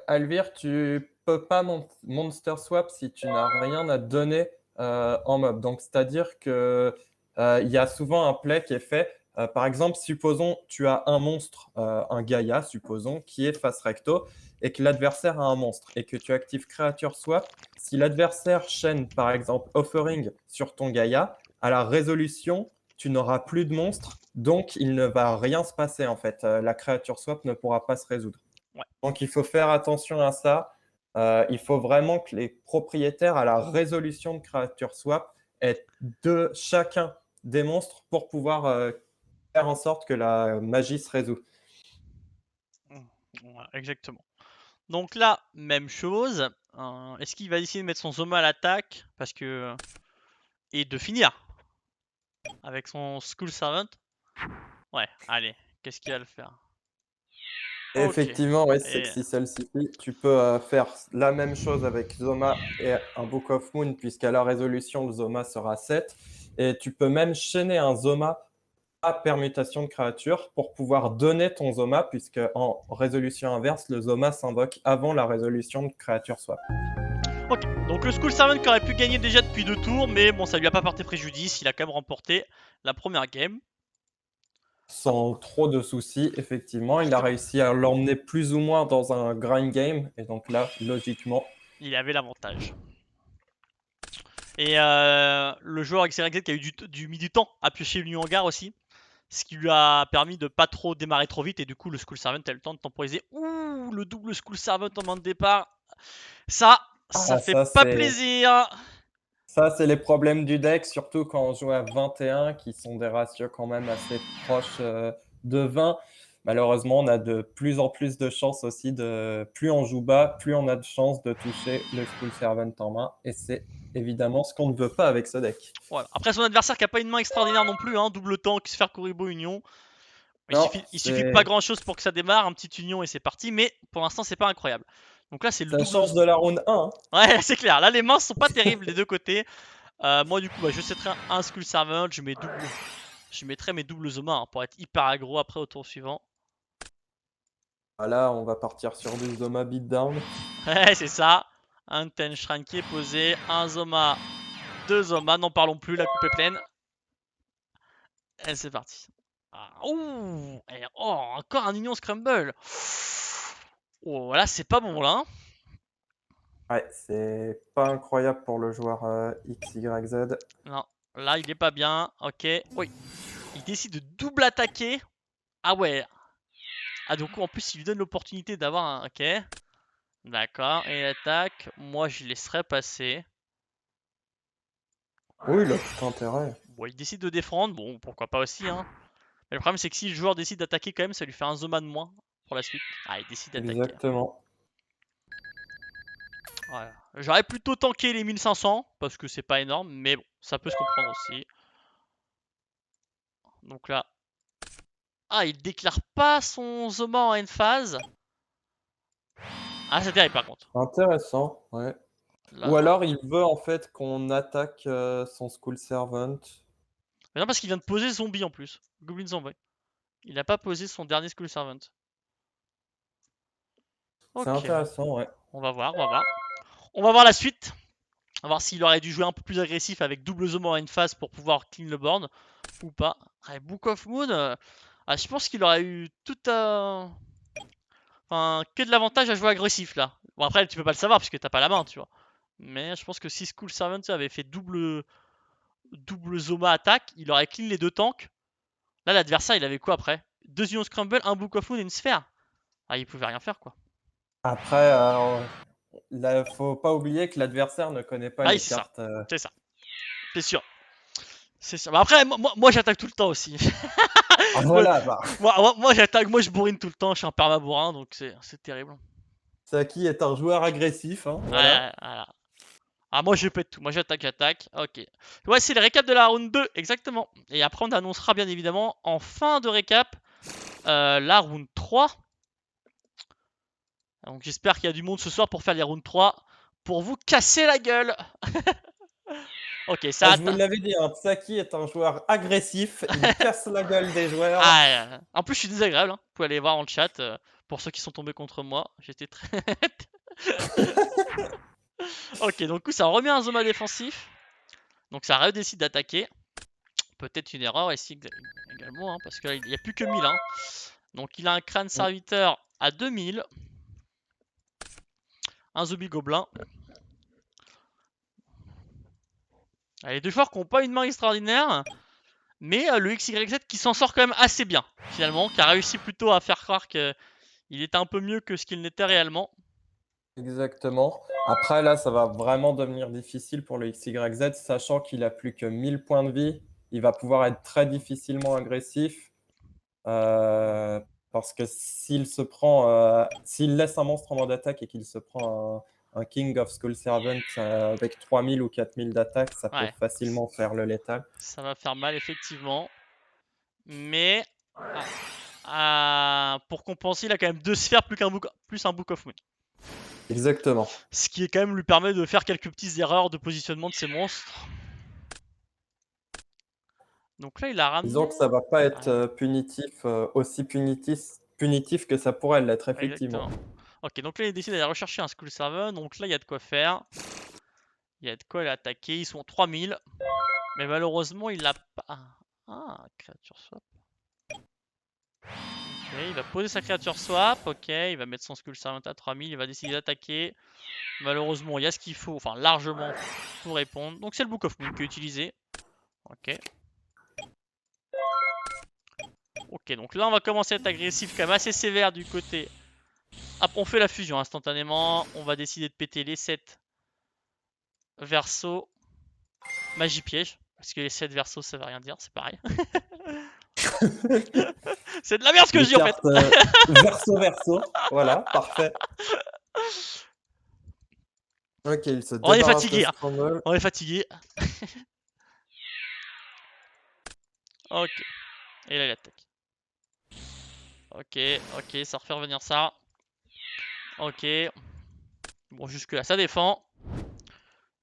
Alvire, tu peux pas Monster Swap si tu n'as rien à donner en mob. Donc, c'est-à-dire que il y a souvent un play qui est fait. Par exemple, supposons tu as un monstre, un Gaïa, supposons, qui est face recto, et que l'adversaire a un monstre, et que tu actives Creature Swap. Si l'adversaire chaîne, par exemple, Offering sur ton Gaïa, à la résolution, tu n'auras plus de monstre, donc il ne va rien se passer en fait. La Creature Swap ne pourra pas se résoudre. Ouais. Donc, il faut faire attention à ça. Il faut vraiment que les propriétaires à la résolution de créature swap aient de chacun des monstres pour pouvoir faire en sorte que la magie se résout. Ouais, exactement. Donc là, même chose. Est-ce qu'il va décider de mettre son Zoma à l'attaque parce que et de finir avec son School Servant? Ouais, allez, qu'est-ce qu'il va le faire? Ok. Effectivement, ouais, Et Sexy City, tu peux faire la même chose avec Zoma et un Book of Moon, puisqu'à la résolution, le Zoma sera 7. Et tu peux même chaîner un Zoma à permutation de créature pour pouvoir donner ton Zoma, puisque en résolution inverse, le Zoma s'invoque avant la résolution de créature swap. ok. Donc le School Servant qui aurait pu gagner déjà depuis 2 tours, mais bon, ça lui a pas porté préjudice. Il a quand même remporté la première game. Sans trop de soucis, effectivement, il a réussi à l'emmener plus ou moins dans un grind game, et donc là, logiquement, Il avait l'avantage. Et le joueur XYZ qui a eu mis du temps à piocher l'Union Hangar aussi. Ce qui lui a permis de pas trop démarrer trop vite. Et du coup, le School Servant a eu le temps de temporiser. Ouh, le double School Servant en main de départ. Ça fait ça pas c'est plaisir. ça c'est les problèmes du deck, surtout quand on joue à 21, qui sont des ratios quand même assez proches de 20. Malheureusement, on a de plus en plus de chances aussi plus on joue bas, plus on a de chances de toucher le School Servant en main, et c'est évidemment ce qu'on ne veut pas avec ce deck. Voilà. Après, son adversaire qui a pas une main extraordinaire non plus, hein, double temps, qui se fait Kuribo Union. Non, Il suffit pas grand chose pour que ça démarre, un petit Union et c'est parti, mais pour l'instant, c'est pas incroyable. Donc là, c'est le ça double. change de la round 1, hein. Ouais, c'est clair. Là, les mains sont pas terribles des deux côtés. Moi, du coup, bah, je settrai un School Servant, je Je mettrai mes doubles Zoma hein, pour être hyper aggro après au tour suivant. Ah, là, on va partir sur du Zoma beatdown. Ouais, c'est ça. Un Ten Shrine qui est posé, un Zoma, deux Zoma, n'en parlons plus, la coupe est pleine. Et c'est parti. Ah, ouh, et, oh, encore un Union Scramble. Oh, là, c'est pas bon, là. Hein. Ouais, c'est pas incroyable pour le joueur XYZ. Non, là, il est pas bien. Ok. Oui, il décide de double attaquer. Ah ouais. Ah, donc en plus, il lui donne l'opportunité d'avoir un... Ok. D'accord, et il attaque. Moi, je laisserai passer. Oui, il a tout intérêt. Bon, il décide de défendre. Bon, pourquoi pas aussi, hein. Mais le problème, c'est que si le joueur décide d'attaquer quand même, ça lui fait un Zoma de moins pour la suite. Ah, il décide d'attaquer. Exactement. Ouais. J'aurais plutôt tanké les 1500 parce que c'est pas énorme, mais bon, ça peut se comprendre aussi. Donc là. Ah, il déclare pas son Zoma en end phase. Ah, c'est terrible par contre. Intéressant, ouais. Là. Ou alors il veut en fait qu'on attaque son School Servant. Mais non, parce qu'il vient de poser zombie en plus. Goblin Zombie. Il a pas posé son dernier School Servant. C'est Ok. intéressant, ouais. On va voir, on va voir. On va voir la suite. On va voir s'il aurait dû jouer un peu plus agressif avec double Zoma en end phase pour pouvoir clean le board. Ou pas. Ah, Book of Moon. Je pense qu'il aurait eu tout à. Enfin, que de l'avantage à jouer agressif là. Bon, après, tu peux pas le savoir puisque t'as pas la main, tu vois. Mais je pense que si School Servant avait fait double Zoma attaque, il aurait clean les deux tanks. Là, l'adversaire, il avait quoi après? Deux Union Scramble, un Book of Moon et une sphère. Ah, il pouvait rien faire quoi. Après, là, faut pas oublier que l'adversaire ne connaît pas Ah, oui, les c'est ça. cartes. C'est ça. C'est sûr. C'est sûr. Bah, après, moi j'attaque tout le temps aussi. Ah, moi, voilà, bah. moi, j'attaque, moi je bourrine tout le temps. Je suis un perma bourrin donc c'est terrible. Saki est un joueur agressif, hein, voilà. Voilà. Ah, moi je pète tout. Moi j'attaque. Ok. Ouais, c'est le récap de la round 2, exactement. Et après, on annoncera bien évidemment en fin de récap la round 3. Donc j'espère qu'il y a du monde ce soir pour faire les rounds 3. Pour vous casser la gueule. Ok, ça Ah, je vous atteint. l'avais dit, hein, Saki est un joueur agressif, il casse la gueule des joueurs. En plus, je suis désagréable. Hein. Vous pouvez aller voir en chat pour ceux qui sont tombés contre moi. J'étais très. Ok, donc coup, ça remet un Zoma défensif. Donc ça redécide d'attaquer. Peut-être une erreur ici également, hein, parce qu'il n'y a plus que 1000. Hein. Donc il a un crâne serviteur à 2000. Un zombie gobelin. Les deux joueurs qui n'ont pas une main extraordinaire. Mais le XYZ qui s'en sort quand même assez bien, finalement. Qui a réussi plutôt à faire croire qu'il était un peu mieux que ce qu'il n'était réellement. Exactement. Après, là, ça va vraiment devenir difficile pour le XYZ, sachant qu'il a plus que 1000 points de vie. Il va pouvoir être très difficilement agressif. Parce que s'il laisse un monstre en mode attaque et qu'il se prend un King of Skull Servant avec 3000 ou 4000 d'attaque, ça peut Ouais, facilement faire le létal. ça va faire mal, effectivement. Mais pour compenser, il a quand même deux sphères plus un Book of Moon. Exactement. Ce qui est quand même lui permet de faire quelques petites erreurs de positionnement de ses monstres. Donc là, il a ramené. Disons que ça va pas être Ouais, aussi punitif que ça pourrait l'être, effectivement. exactement. Ok, donc là, il décide d'aller rechercher un Skull Servant. Donc là, il y a de quoi faire. Il y a de quoi l'attaquer. Ils sont 3000. Mais malheureusement, il n'a pas. Ah, créature swap. Ok, il va poser sa créature swap. Ok, il va mettre son Skull Servant à 3000. Il va décider d'attaquer. Malheureusement, il y a ce qu'il faut, enfin largement, pour répondre. Donc c'est le Book of Moon qui est utilisé. Ok. Ok, donc là on va commencer à être agressif quand même assez sévère du côté. Hop, on fait la fusion instantanément. On va décider de péter les 7 versos. Magie piège. Parce que les 7 versos ça veut rien dire, c'est pareil. C'est de la merde ce que je Les dis en fait. cartes verso. Voilà, parfait. Ok, il se On est débarrasse de fatigué. Hein. Scramble. On est fatigué. Ok. Et là il attaque. Ok, ça refait revenir ça. Ok. Bon, jusque là ça défend.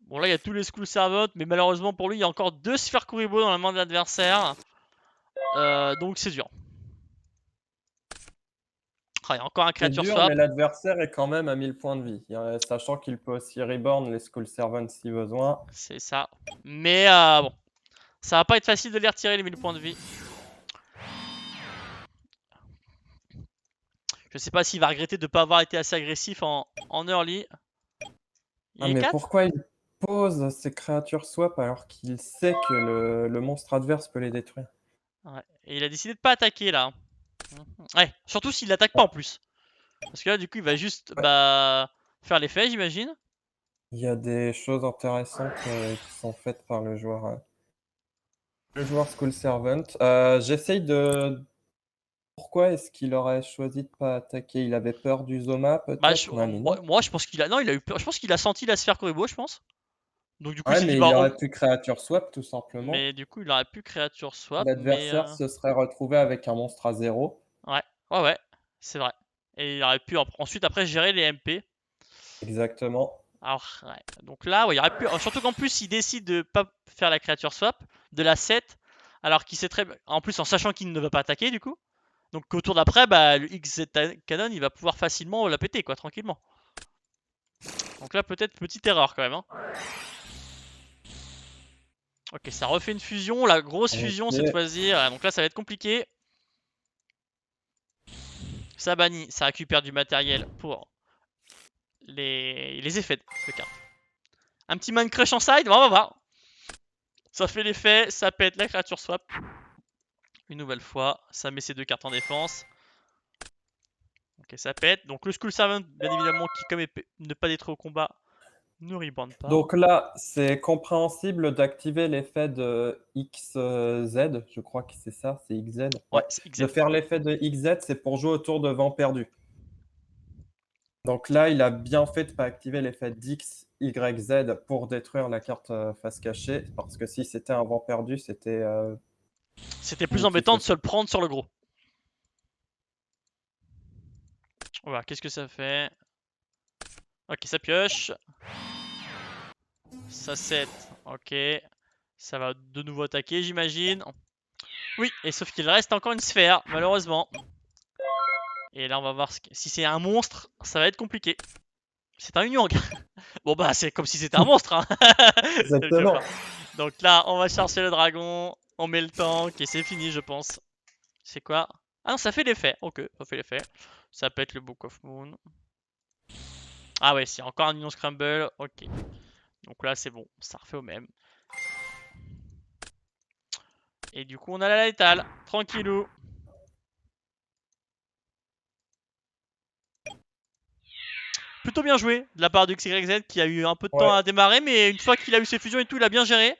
Bon, là, il y a tous les School Servants, mais malheureusement pour lui, il y a encore deux sphères Kuribo dans la main de l'adversaire. Donc c'est dur. Ah, il y a encore un C'est créature dur, swap. mais l'adversaire est quand même à 1000 points de vie. Sachant qu'il peut aussi reborn les Skull Servants si besoin. C'est ça. Mais bon, ça va pas être facile de les retirer les 1000 points de vie. Je sais pas s'il va regretter de ne pas avoir été assez agressif en early. Il Ah, est mais 4. pourquoi il pose ces créatures swap alors qu'il sait que le monstre adverse peut les détruire? Ouais. Et il a décidé de pas attaquer là. Ouais, surtout s'il l'attaque pas en plus. Parce que là, du coup, il va juste Ouais. faire l'effet, j'imagine. Il y a des choses intéressantes qui sont faites par le joueur Skull Servant. J'essaye de. Pourquoi est-ce qu'il aurait choisi de pas attaquer? Il avait peur du Zoma, Bah, peut-être? Non, mais non. moi, je pense qu'il a. Non, il a eu peur. Je pense qu'il a senti la sphère Kuribo, je pense. Donc, du coup, il Ouais, s'est dit, mais bah, il aurait pu créature swap, tout simplement. mais du coup, il aurait pu créature swap. Mais L'adversaire se serait retrouvé avec un monstre à 0. ouais, ouais, c'est vrai. Et il aurait pu ensuite, après, gérer les MP. Exactement. Alors, ouais. Donc là, ouais, il aurait pu. Surtout qu'en plus, il décide de pas faire la créature swap, de la 7, alors qu'il sait très. En plus, en sachant qu'il ne va pas attaquer, du coup. Donc, au tour d'après, bah, le XZ Cannon, il va pouvoir facilement la péter, quoi, tranquillement. Donc là, peut-être petite erreur quand même. Hein. Ok, ça refait une fusion, la grosse fusion cette Ok. fois-ci. Ouais, donc là, ça va être compliqué. Ça bannit, ça récupère du matériel pour les effets de cartes. Un petit man crush en side, on va voir. Ça fait l'effet, ça pète la créature swap. Une nouvelle fois, ça met ses 2 cartes en défense. Ok, ça pète. Donc le Skull Servant, bien évidemment, qui comme épée, ne pas détruire au combat, ne reborn pas. Donc là, c'est compréhensible d'activer l'effet de XZ. Je crois que c'est ça, c'est XZ. Ouais, Ouais. c'est XZ. De faire l'effet de XZ, c'est pour jouer autour de vent perdu. Donc là, il a bien fait de ne pas activer l'effet d'XYZ pour détruire la carte face cachée. Parce que si c'était un vent perdu, c'était C'était plus punitif embêtant de aussi. se le prendre sur le gros. Voilà, qu'est-ce que ça fait? Ok, ça pioche. Ça 7. Ok. Ça va de nouveau attaquer, j'imagine. Oui, et sauf qu'il reste encore une sphère, malheureusement. Et là, on va voir si c'est un monstre, ça va être compliqué. C'est un Union. Bon, bah, c'est comme si c'était un monstre, hein. Quelque Exactement. part. Donc là, on va chercher le dragon. On met le tank et c'est fini, je pense. C'est quoi? Ah non, ça fait l'effet. Ok, ça fait l'effet. Ça peut être le Book of Moon. Ah ouais, c'est encore un Union Scramble. Ok. Donc là, c'est bon. Ça refait au même. Et du coup, on a la létale. Tranquillou. Plutôt bien joué de la part du XYZ qui a eu un peu de temps Ouais. à démarrer, mais une fois qu'il a eu ses fusions et tout, il a bien géré.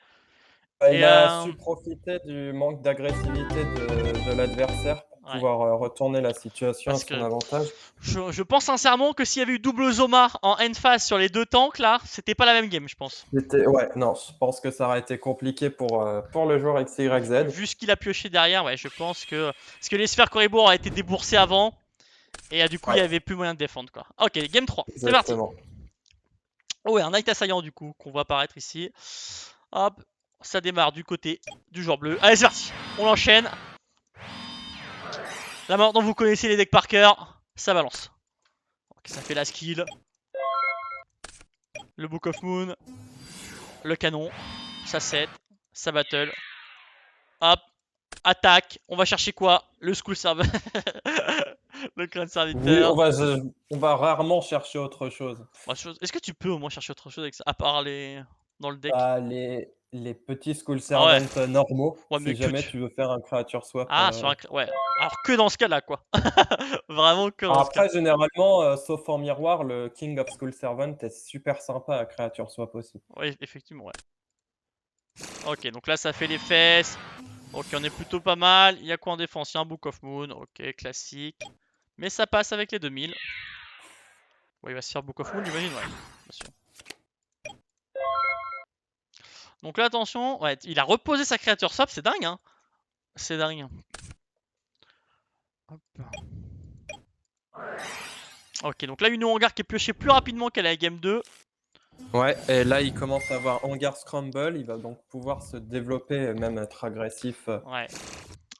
Et Il a su profiter du manque d'agressivité de l'adversaire pour ouais, pouvoir retourner la situation à parce son que avantage. je pense sincèrement que s'il y avait eu double Zoma en end phase sur les deux tanks là, c'était pas la même game, je pense. Ouais, non, je pense que ça aurait été compliqué pour le joueur XYZ. Vu ce qu'il a pioché derrière, ouais, je pense que. Parce que les sphères Corribo auraient été déboursées avant. Et du coup, il y Ouais, avait plus moyen de défendre quoi. Ok, game 3, c'est parti. exactement. Oh ouais, un Knight Assaillant du coup, qu'on voit apparaître ici. Hop, ça démarre du côté du joueur bleu. Allez, c'est parti, on l'enchaîne. Là maintenant, vous connaissez les decks par cœur. Ça balance. Ok, ça fait la skill. Le Book of Moon. Le canon. Ça set. Ça battle. Hop. Attaque. On va chercher quoi? Le School Server. Le crâne Oui, serviteur. on va rarement chercher autre chose. Bah, est-ce que tu peux au moins chercher autre chose avec ça? À part les. Dans le deck? Bah, les petits Skull Ah ouais. Servants normaux, Ouais, mais si que jamais tu. tu veux faire un creature swap. Ah, sur un. Ouais. Alors que dans ce cas-là, quoi. Vraiment que dans ce cas. Après, généralement, sauf en miroir, le King of Skull Servant est super sympa à creature swap aussi. Oui, effectivement, ouais. Ok, donc là, ça fait les fesses. Ok, on est plutôt pas mal. Il y a quoi en défense? Il y a un Book of Moon. Ok, classique. Mais ça passe avec les 2000. Ouais, il va se faire Book of Moon, j'imagine, ouais. Bien sûr. Donc là, attention. Ouais, il a reposé sa créature swap, c'est dingue, hein. C'est dingue. Hop. Ok, donc là, une hangar qui est piochée plus rapidement qu'à la game 2. Ouais, et là, il commence à avoir Hangar Scramble, il va donc pouvoir se développer et même être agressif. Ouais.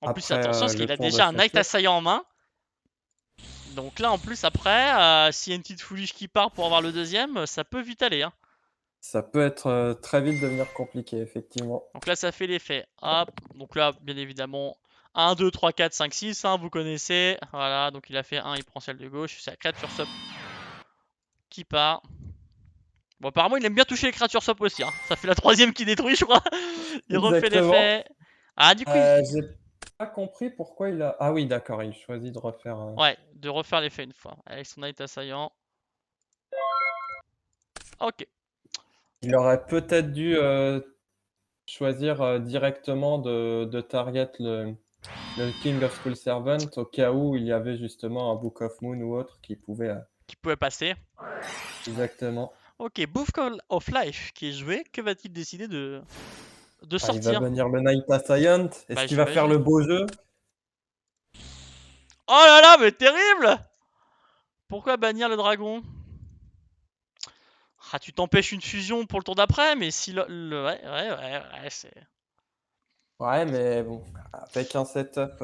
En plus, après attention, parce le qu'il a tour de déjà un ce Knight tour. Assaillant en main. Donc là, en plus, après, s'il y a une petite Foolish qui part pour avoir le deuxième, ça peut vite aller. Hein. Ça peut être très vite devenir compliqué, effectivement. Donc là, ça fait l'effet. Hop. Donc là, bien évidemment, 1, 2, 3, 4, 5, 6, hein, vous connaissez. Voilà, donc il a fait 1, il prend celle de gauche. C'est la créature sop qui part. Bon, apparemment, il aime bien toucher les créatures sop aussi. Hein. Ça fait la troisième qui détruit, je crois. Il refait Exactement. l'effet. Ah, du coup, J'ai pas compris pourquoi il a. Ah oui, d'accord, il choisit de refaire. ouais, de refaire l'effet une fois. Avec son Knight Assaillant. Ok. Il aurait peut-être dû choisir directement de target le King of School Servant au cas où il y avait justement un Book of Moon ou autre qui pouvait. Qui pouvait passer. Exactement. Ok, Book of Life qui est joué. Que va-t-il décider de Ah, il va sortir? bannir le Knight Assaillant. Est-ce Bah, qu'il va faire le j'imagine. beau jeu? Oh là là, mais terrible! Pourquoi bannir le dragon? Ah, tu t'empêches une fusion pour le tour d'après, mais si ouais, c'est. Ouais, mais bon, avec un setup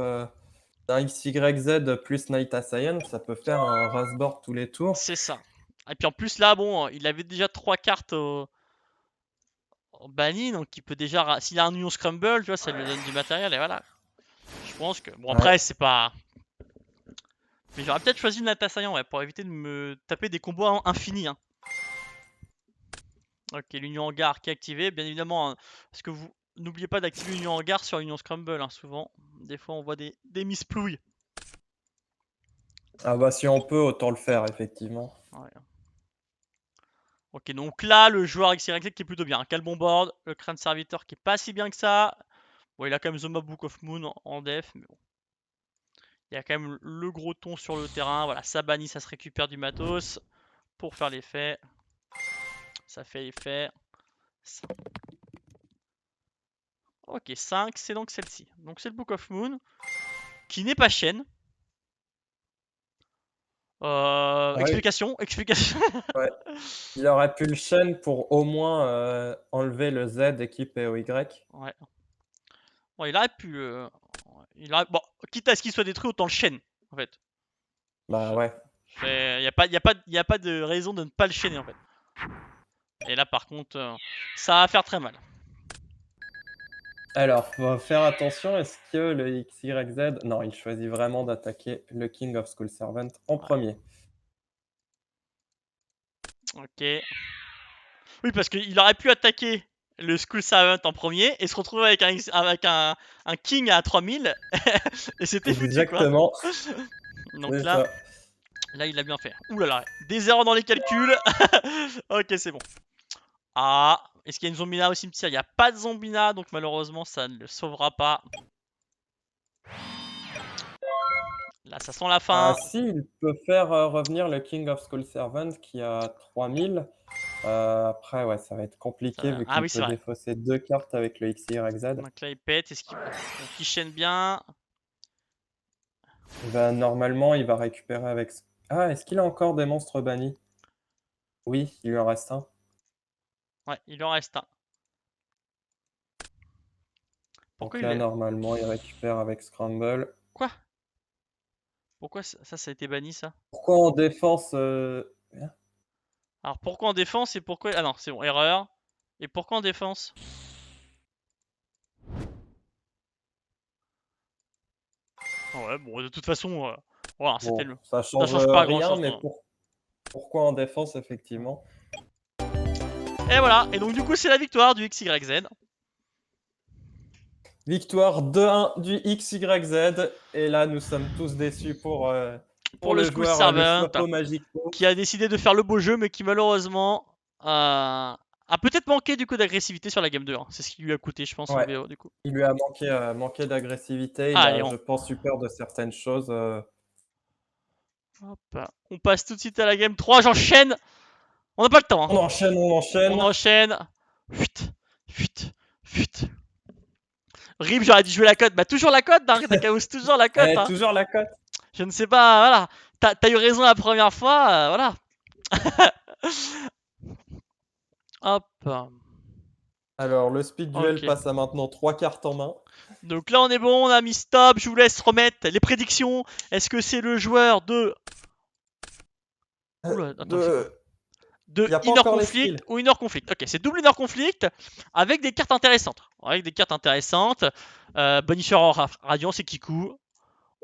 d'un XYZ plus Knight Assaillant, ça peut faire un Rasboard tous les tours. C'est ça. Et puis en plus, là, bon, il avait déjà 3 cartes bannies, donc il peut déjà. S'il a un Union Scramble, tu vois, ça lui donne du matériel, et voilà. Je pense que. Bon, Ouais. après, c'est pas. Mais j'aurais peut-être choisi le Nat Assaillant, ouais, pour éviter de me taper des combos infinis. Hein. Ok, l'Union Hangar qui est activée, bien évidemment, hein, parce que vous n'oubliez pas d'activer l'Union Hangar sur Union Scramble, hein, souvent. Des fois, on voit des misplouilles. Ah bah si on peut, autant le faire, effectivement. Ouais. Ok, donc là, le joueur XYZ qui est plutôt bien. Quel bon board, le crâne serviteur qui est pas si bien que ça. Bon, il a quand même The Mob Book of Moon en def, mais bon. Il y a quand même le gros ton sur le terrain. Voilà, ça bannit, ça se récupère du matos pour faire l'effet. Ça fait l'effet. Ok, 5, c'est donc celle-ci. Donc c'est le Book of Moon, qui n'est pas chaîne. Ah oui, Explication, explication. ouais. Il aurait pu le chaîne pour au moins enlever le Z équipe Y. Ouais. Bon, il aurait pu. Bon, quitte à ce qu'il soit détruit, autant le chaîne, en fait. Bah ouais. Il n'y a pas de raison de ne pas le chaîner, en fait. Et là, par contre, ça va faire très mal. Alors, faut faire attention, est-ce que le XYZ... Non, il choisit vraiment d'attaquer le King of School Servant en Ouais. premier. Ok. Oui, parce qu'il aurait pu attaquer le School Servant en premier et se retrouver avec un King à 3000 et c'était foutu, quoi. Exactement, Donc c'est là, ça. il a bien fait. Ouh là là, des erreurs dans les calculs. Ok, c'est bon. Ah, est-ce qu'il y a une Zombina au cimetière? Il n'y a pas de Zombina, donc malheureusement, ça ne le sauvera pas. Là, ça sent la Ah fin. si, il peut faire revenir le King of School Servant qui a 3000. Après, ouais, ça va être compliqué vu Ah qu'il oui, c'est peut vrai. défausser 2 cartes avec le XYZ. Donc là, il pète. Est-ce qu'il chaîne bien? Normalement, il va récupérer avec... Ah, est-ce qu'il a encore des monstres bannis? Oui, il lui en reste un. Ouais, il en reste un. Pourquoi Donc il là, est. normalement, il récupère avec Scramble. Quoi? Pourquoi ça a été banni, ça? Pourquoi en défense hein. Alors, pourquoi en défense et pourquoi. Ah non, c'est bon, erreur. Et pourquoi en défense? Ouais, bon, de toute façon, voilà, Bon, ça ça change change pas rien, grand-chose. mais Non. pourquoi en défense, effectivement? Et voilà, et donc du coup, c'est la victoire du XYZ. Victoire 2-1 du XYZ. Et là, nous sommes tous déçus pour Pour le le School joueur, le Servant, Choixpeau Magico. qui a décidé de faire le beau jeu, mais qui malheureusement a peut-être manqué du coup d'agressivité sur la game 2. Hein. C'est ce qui lui a coûté, je pense, en Ouais, VO du coup. il lui a manqué d'agressivité. Il Allez, a, je pense, eu peur de certaines choses. hop, on passe tout de suite à la game 3. J'enchaîne. On n'a pas le temps. Hein. On enchaîne, on On enchaîne. enchaîne. Fuite, fuite, fuite. Rip, j'aurais dû jouer la cote. Bah, toujours la cote, hein. T'as toujours la cote. Hein. Toujours la cote. Je ne sais pas, voilà. T'as eu raison la première fois, voilà. Hop. Alors, le speed duel Ok. passe à maintenant 3 cartes en main. Donc là, on est bon, on a mis stop. Je vous laisse remettre les prédictions. Est-ce que c'est le joueur de. Oula, attends, c'est quoi? De... Il De n'y a pas Inner encore les skills. Conflict ou Inner Conflict. Ok, c'est double Inner Conflict avec des cartes intéressantes. Avec des cartes intéressantes. Punisher en Radiant, c'est Kiku.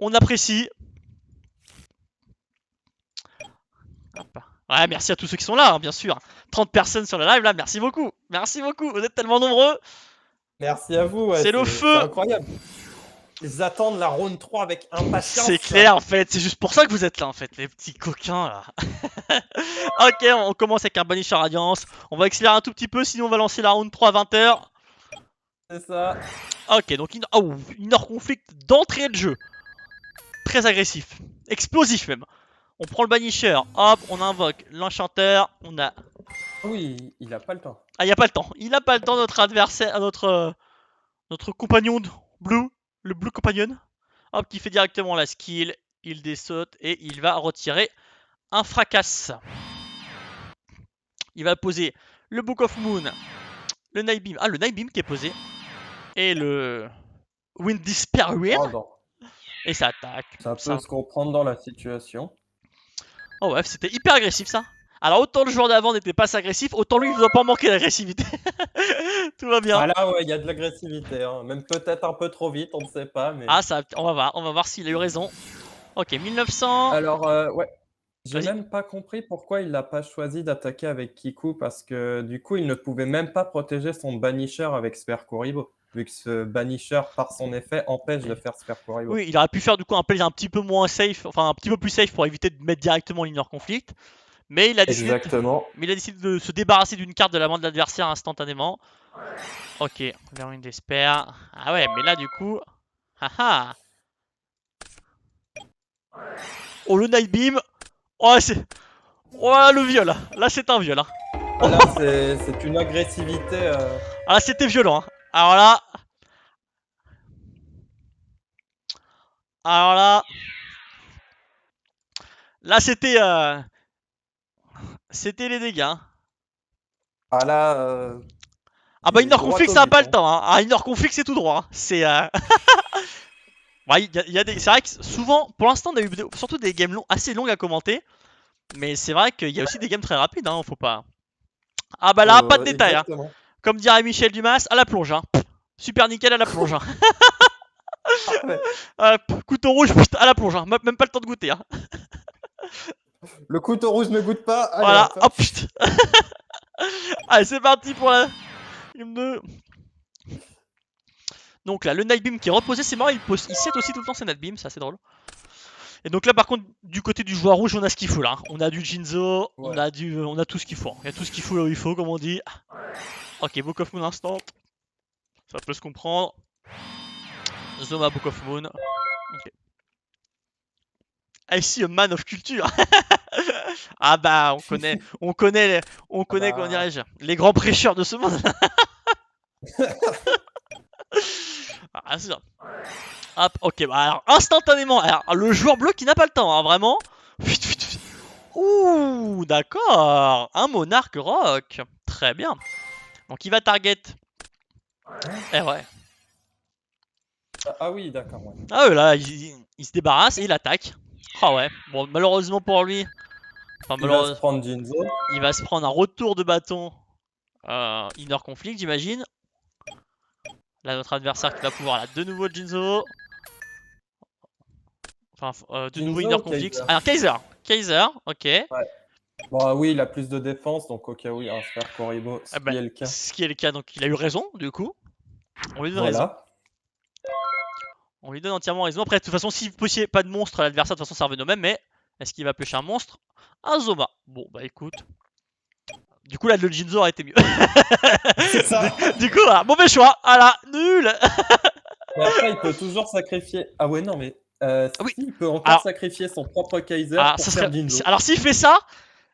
On apprécie. Hop. Ouais, merci à tous ceux qui sont là, hein, bien sûr. 30 personnes sur le live là, merci beaucoup. Merci beaucoup, vous êtes tellement nombreux. Merci à vous, ouais, C'est le c'est feu. incroyable. Ils attendent la round 3 avec impatience. C'est clair en fait, c'est juste pour ça que vous êtes là en fait, les petits coquins là. Ok, on commence avec un Banisher Radiance. On va accélérer un tout petit peu, sinon on va lancer la round 3 à 20h. C'est ça. Ok, donc Inner Conflict d'entrée de jeu. Très agressif. Explosif même. On prend le Banisher, hop, on invoque l'Enchanteur. On a. Oui, il a pas le temps. Ah, il a pas le temps. Il a pas le temps, notre adversaire, notre compagnon Blue, le Blue Companion. Hop, qui fait directement la skill. Il dessaute et il va retirer un fracasse. Il va poser le Book of Moon, le Night Beam. Ah, le Night Beam qui est posé. Et le Wind Despair Whirl. Oh, non. Et ça attaque. Ça Ça... peut se comprendre dans la situation. Oh ouais, c'était hyper agressif ça. Alors autant le joueur d'avant n'était pas assez agressif, autant lui il ne doit pas manquer d'agressivité. Tout va bien. Ah là, ouais, il y a de l'agressivité. Hein. Même peut-être un peu trop vite, on ne sait pas. Mais... Ah ça, on va voir s'il a eu raison. Ok, 1900. Alors, ouais. J'ai Vas-y. même pas compris pourquoi il n'a pas choisi d'attaquer avec Kiku, parce que du coup, il ne pouvait même pas protéger son Banisher avec Sphère-Kuribo, vu que ce Banisher, par son effet, empêche de faire Sphère-Kuribo. Oui, il aurait pu faire du coup un play un petit peu moins safe, enfin un petit peu plus safe pour éviter de mettre directement l'Inner Conflict. Mais il a décidé de, Exactement. mais il a décidé de se débarrasser d'une carte de la main de l'adversaire instantanément. Ok, Verwin Despair. Ah ouais, mais là du coup. Haha. Oh le Night Beam. Oh c'est. Oh là, le viol. Là c'est un viol. Hein. Ah là, c'est une agressivité. Ah là c'était violent. Hein. Alors là. Alors là. Là c'était. C'était les dégâts. Hein. Ah là, Ah bah Inner droit Conflict au ça a but. pas le Hein. temps. Hein. Ah Inner Conflict c'est tout droit. Hein. C'est. Ouais, c'est vrai que souvent, pour l'instant, on a eu surtout des games assez longues à commenter. Mais c'est vrai qu'il y a aussi des games très rapides, hein, faut pas. Ah bah là, pas de détails, hein. Exactement. Comme dirait Michel Dumas, à la plonge, hein. Super nickel à la plonge. Hein. Parfait. Couteau rouge, putain, à la plonge, hein. Même pas le temps de goûter. Hein. Le couteau rouge ne goûte pas. Allez, Voilà, hop. hop, putain. Allez, c'est parti pour la game 2. Donc là, le Night Beam qui est reposé, c'est marrant, il set aussi tout le temps ses Night Beam, ça c'est drôle. Et donc là, par contre, du côté du joueur rouge, on a ce qu'il faut là. Hein. On a du Jinzo, Ouais. on a tout ce qu'il faut. Il y a tout ce qu'il faut là où il faut, comme on dit. Ok, Book of Moon instant. Ça peut se comprendre. Zoma Book of Moon. Ok. I see a man of culture. Ah bah, on connaît, comment Bah, dirais-je, les grands prêcheurs de ce monde. Ah, c'est ça. Hop, ok, bah alors, instantanément, alors, le joueur bleu qui n'a pas le temps, hein, vraiment. Ouh, d'accord. Un monarque rock. Très bien. Donc il va target. Eh ouais. ah oui, d'accord. Ouais. Ah ouais, là, il se débarrasse et il attaque. Ah ouais. Bon, malheureusement pour lui. Enfin, Il va se malheureusement. prendre Jinzo. Il va se prendre un retour de bâton. Inner Conflict, j'imagine. Là, notre adversaire qui va pouvoir là, de nouveau Jinzo. Enfin, de nouveau Jinzo Inner ou Conflict. Kaiser? Alors, Kaiser. Kaiser, ok. Ouais. Bon, oui, il a plus de défense, donc au cas où, un Sphère Kuribo, ce Ah bah, qui est le cas. ce qui est le cas, donc il a eu raison, du coup. On lui donne raison. Voilà. On lui donne entièrement raison. Après, de toute façon, si vous puissiez pas de monstre à l'adversaire, de toute façon, ça revient au même. Mais est-ce qu'il va pêcher un monstre? Un Zoma. Bon, bah écoute. Du coup, là, le Jinzo aurait été mieux. C'est ça. Du coup, voilà, mauvais choix. Ah là, nul. Mais après, il peut toujours sacrifier. Ah ouais, non, mais Oui. il peut encore Alors, sacrifier son propre Kaiser ah, pour ça faire serait... Jinzo. Alors, s'il fait ça,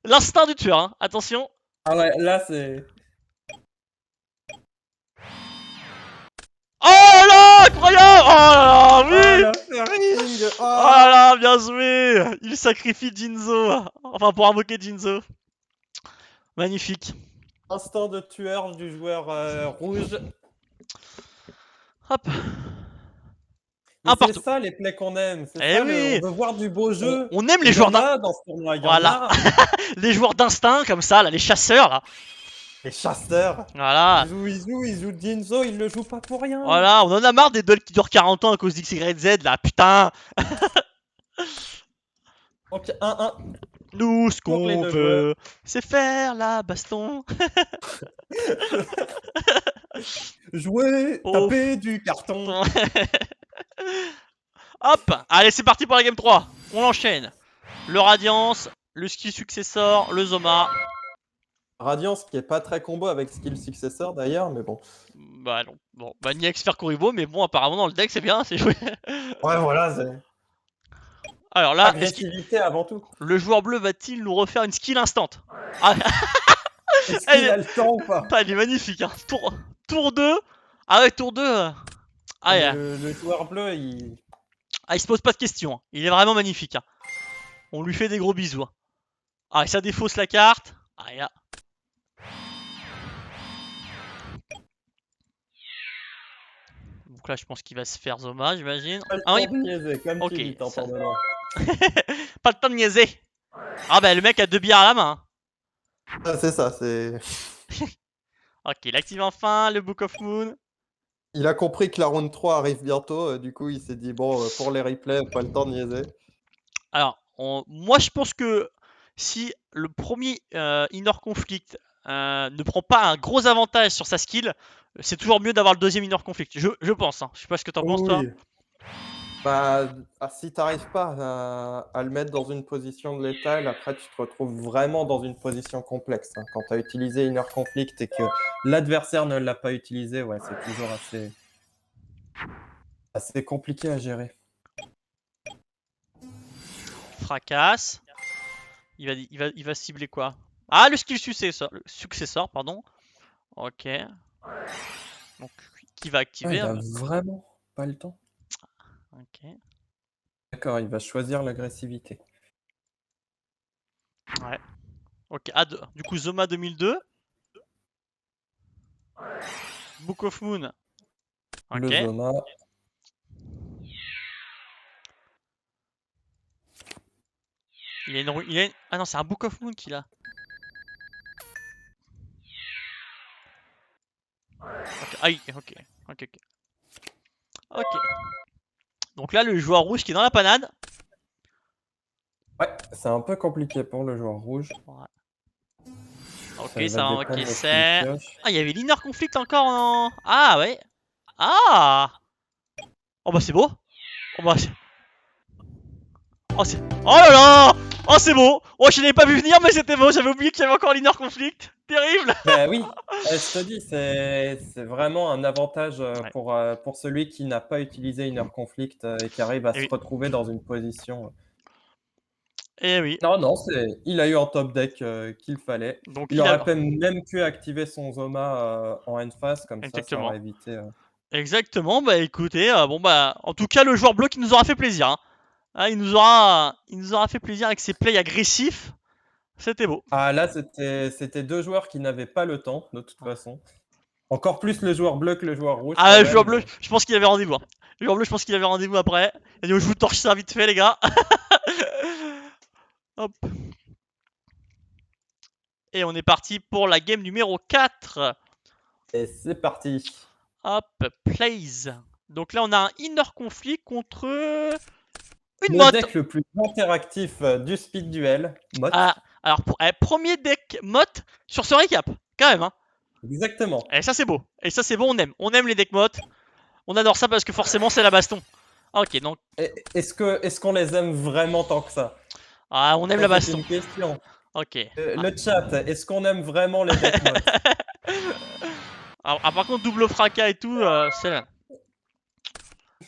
l'instinct du tueur. Hein. Attention. Ah ouais, là, c'est. Oh là, incroyable. Oh là là, oui. Oh, le Oh là là, bien joué. Il sacrifie Jinzo. Enfin, pour invoquer Jinzo. Magnifique. Instinct de tueur du joueur rouge. Hop. Mais Un c'est partout. ça les plays qu'on aime, c'est Eh ça on oui, veut voir du beau jeu. on aime les Il y joueurs en a dans ce tournoi, il y en Voilà. a. Les joueurs d'instinct comme ça, là, les chasseurs, là. Les chasseurs. Voilà. Ils jouent Jinzo, ils le jouent pas pour rien. Voilà, on en a marre des duels qui durent 40 ans à cause d'XYZ, là, putain. Donc 1-1 Nous, ce pour les qu'on deux joueurs. veut, c'est faire la baston. Jouer, Oh, taper du carton. Hop, allez, c'est parti pour la game 3. On enchaîne. Le Radiance, le skill successor, le Zoma. Radiance qui est pas très combo avec skill successeur d'ailleurs, mais bon. Bah non, bon, bah ni expert Kuribo, mais bon, apparemment dans le deck c'est bien, c'est joué. Ouais, voilà, c'est Alors là, agressivité avant tout. le joueur bleu va-t-il nous refaire une skill instant? Ah, Est-ce elle qu'il est... a le temps ou pas? Putain, il est magnifique, hein. Tour 2. Ah ouais, tour 2. Ah, yeah. Le joueur bleu, Ah, il se pose pas de questions. Hein. Il est vraiment magnifique. Hein. On lui fait des gros bisous. Hein. Ah, et ça défausse la carte. Ah, yeah. Donc là, je pense qu'il va se faire Zoma, j'imagine. pas le Ah, temps oui. de niaiser, comme Ok, tu dis, ça... t'entends de loin. Pas le temps de niaiser. Ah bah le mec a 2 bières à la main. Hein. Ah, c'est ça, c'est... Ok, il active enfin le Book of Moon. Il a compris que la round 3 arrive bientôt, du coup il s'est dit bon, pour les replays, pas le temps de niaiser. Alors, moi je pense que si le premier Inner Conflict ne prend pas un gros avantage sur sa skill, c'est toujours mieux d'avoir le deuxième Inner Conflict. Je pense. Hein. Je sais pas ce que t'en penses toi. Oui. Bah, si t'arrives pas à le mettre dans une position de létal, après tu te retrouves vraiment dans une position complexe. Hein. Quand tu as utilisé Inner Conflict et que l'adversaire ne l'a pas utilisé, ouais, c'est toujours assez compliqué à gérer. Fracasse. Il va cibler quoi? Ah, le skill successor, pardon. Ok. Donc, qui va Ah, activer? il a vraiment pas le temps. Ok. D'accord, il va choisir l'agressivité. Ouais. Ok. Ah, du coup, Zoma 2002. Book of Moon. Ok. Le Zoma. Ah non, c'est un Book of Moon qu'il a. Ok. Ah oui, ok. Ok, ok. Ok. Donc là, le joueur rouge qui est dans la panade. Ouais, c'est un peu compliqué pour le joueur rouge. Ouais. Ok, Il ça va déprendre invoquer le c'est. skill pioche. Ah, il y avait l'Inner Conflict encore en. Ah ouais. Ah. Oh bah c'est beau. Oh bah c'est. Oh c'est. Oh là là. Oh c'est beau. Oh je l'avais pas vu venir mais c'était beau. J'avais oublié qu'il y avait encore l'Inner Conflict. Terrible. Ben oui, je te dis, c'est vraiment un avantage Ouais. pour celui qui n'a pas utilisé Inner Conflict et qui arrive à Et se oui. retrouver dans une position. Et oui. Non, non, il a eu un top deck qu'il fallait. Donc Il il a. aurait même pu activer son Zoma en end phase, comme ça Exactement. aurait évité. Exactement. Bah écoutez, bon bah en tout cas le joueur bleu qui nous aura fait plaisir. Hein. Ah, il nous aura fait plaisir avec ses plays agressifs. C'était beau. Ah là, c'était deux joueurs qui n'avaient pas le temps, de toute façon. Encore plus le joueur bleu que le joueur rouge, Ah, quand le joueur même. bleu, je pense qu'il avait rendez-vous. Hein. Le joueur bleu, je pense qu'il avait rendez-vous après. Il a dit, je vous torche ça vite fait, les gars. Hop. Et on est parti pour la game numéro 4. Et c'est parti. Hop, plays. Donc là, on a un Inner Conflict contre une Le motte. deck le plus interactif du speed duel, Mot. Ah, alors, premier deck motte sur ce récap, quand même. Hein. Exactement. Et ça, c'est beau. Et ça, c'est beau, on aime. On aime les decks mottes. On adore ça parce que forcément, c'est la baston. Ok, donc. Est-ce qu'on les aime vraiment tant que ça? Ah, on aime Ça, la c'est baston. une question. Ok. Le chat, est-ce qu'on aime vraiment les deck mods? Alors, par contre, double fracas et tout, c'est là.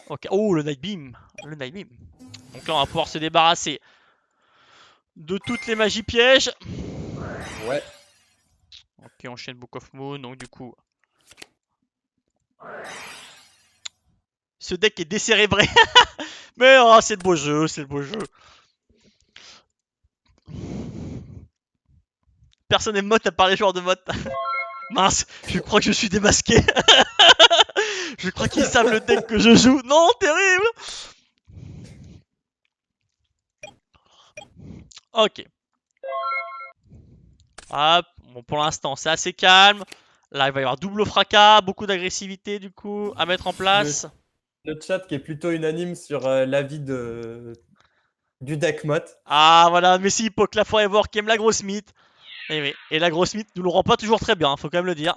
Ok. Oh, le Night Beam. Le Night Beam. Donc là, on va pouvoir se débarrasser de toutes les magies pièges. Ouais. Ok, on chaîne Book of Moon. Donc, du coup, ce deck est décérébré. Mais oh, c'est le beau jeu, c'est le beau jeu. Personne n'est mode à part les joueurs de mode. Mince, je crois que je suis démasqué. Je crois qu'ils savent le deck que je joue. Non, terrible. Ok. Hop, bon, pour l'instant, c'est assez calme. Là, il va y avoir double fracas, beaucoup d'agressivité du coup à mettre en Le, place. le chat qui est plutôt unanime sur l'avis du deck mode. Ah voilà, Messi poke la Forever qui aime la grosse mythe. Et oui, et la grosse mythe nous le rend pas toujours très bien, faut quand même le dire.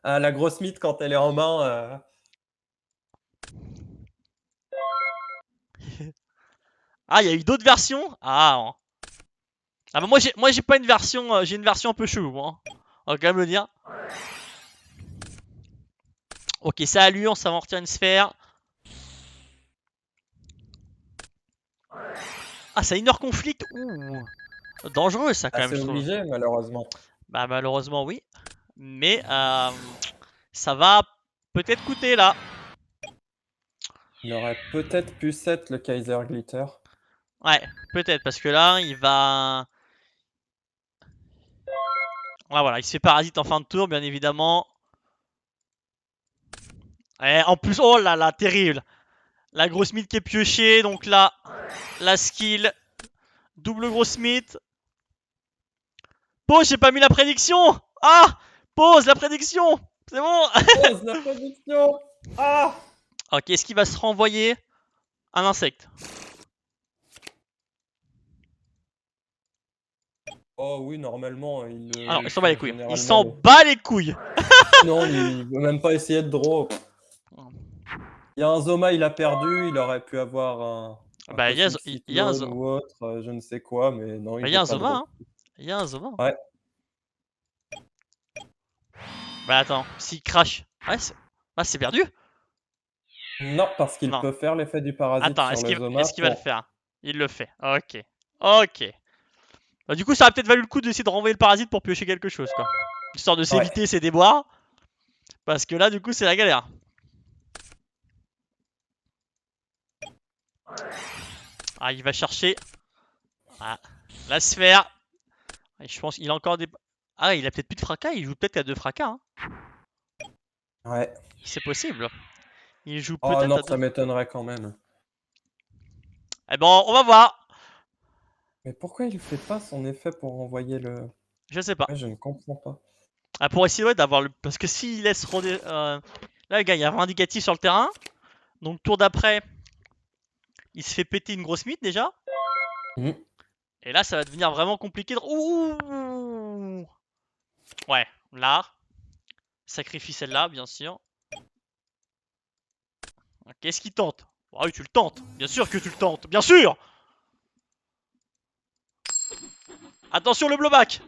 Ah, la grosse mythe, quand elle est en main. Ah, il y a eu d'autres versions. Ah, ah bah moi j'ai pas une version, j'ai une version un peu chelou, moi. On va quand même le dire. Ok, ça a lui, on s'en retire une sphère. Ah, ça Inner Conflict. Ouh, dangereux ça quand Ah, même, c'est je trouve. obligé, malheureusement. Bah malheureusement oui, mais ça va peut-être coûter là. Il aurait peut-être pu set le Kaiser Glitter. Ouais, peut-être parce que là il va. Ah voilà, il se fait parasite en fin de tour, bien évidemment. Et en plus, oh là là, terrible. La grosse mythe qui est piochée, donc là, la skill, double grosse mythe. Pause, j'ai pas mis la prédiction. Ah, pause la prédiction. C'est bon. Pose la prédiction. Ah! Ok, est-ce qu'il va se renvoyer un insecte? Oh oui, normalement, Ah non, il ils s'en bat les font couilles. Il généralement s'en le. bat les couilles. Non, il veut même pas essayer de draw. Il y a un Zoma, il a perdu, il aurait pu avoir un Bah, Cosmic il y a un Cyclone ou autre, je ne sais quoi, mais non, bah, il y a veut un pas Zoma, draw. hein. Il y a un Zoma. Ouais. Bah attends, s'il crash. Ouais, c'est perdu. Non, parce qu'il Non. peut faire l'effet du parasite Attends, sur le Zoma est-ce qu'il va le pour. faire? Il le fait. Ok. Ok. Bah, du coup, ça a peut-être valu le coup d'essayer de renvoyer le parasite pour piocher quelque chose, quoi. Histoire de Ouais. s'éviter ces déboires. Parce que là, du coup, c'est la galère. Ah, il va chercher ah, la sphère. Et je pense qu'il a encore des. Ah, il a peut-être plus de fracas. Il joue peut-être à 2 fracas. Hein. Ouais. C'est possible. Il joue Oh peut-être non, à 2. ça m'étonnerait quand même. Eh ben, on va voir. Mais pourquoi il fait pas son effet pour envoyer le. Je sais pas. Ouais, je ne comprends pas. Ah, pour essayer ouais, d'avoir le. Parce que s'il laisse rôder. Là, le gars, il y a un indicatif sur le terrain. Donc, tour d'après, il se fait péter une grosse mythe déjà. Mhm. Et là, ça va devenir vraiment compliqué. Ouh. Ouais, là. Sacrifie celle-là, bien sûr. Qu'est-ce qu'il tente? Ah oui, tu le tentes. Bien sûr que tu le tentes. Bien sûr. Attention le blowback.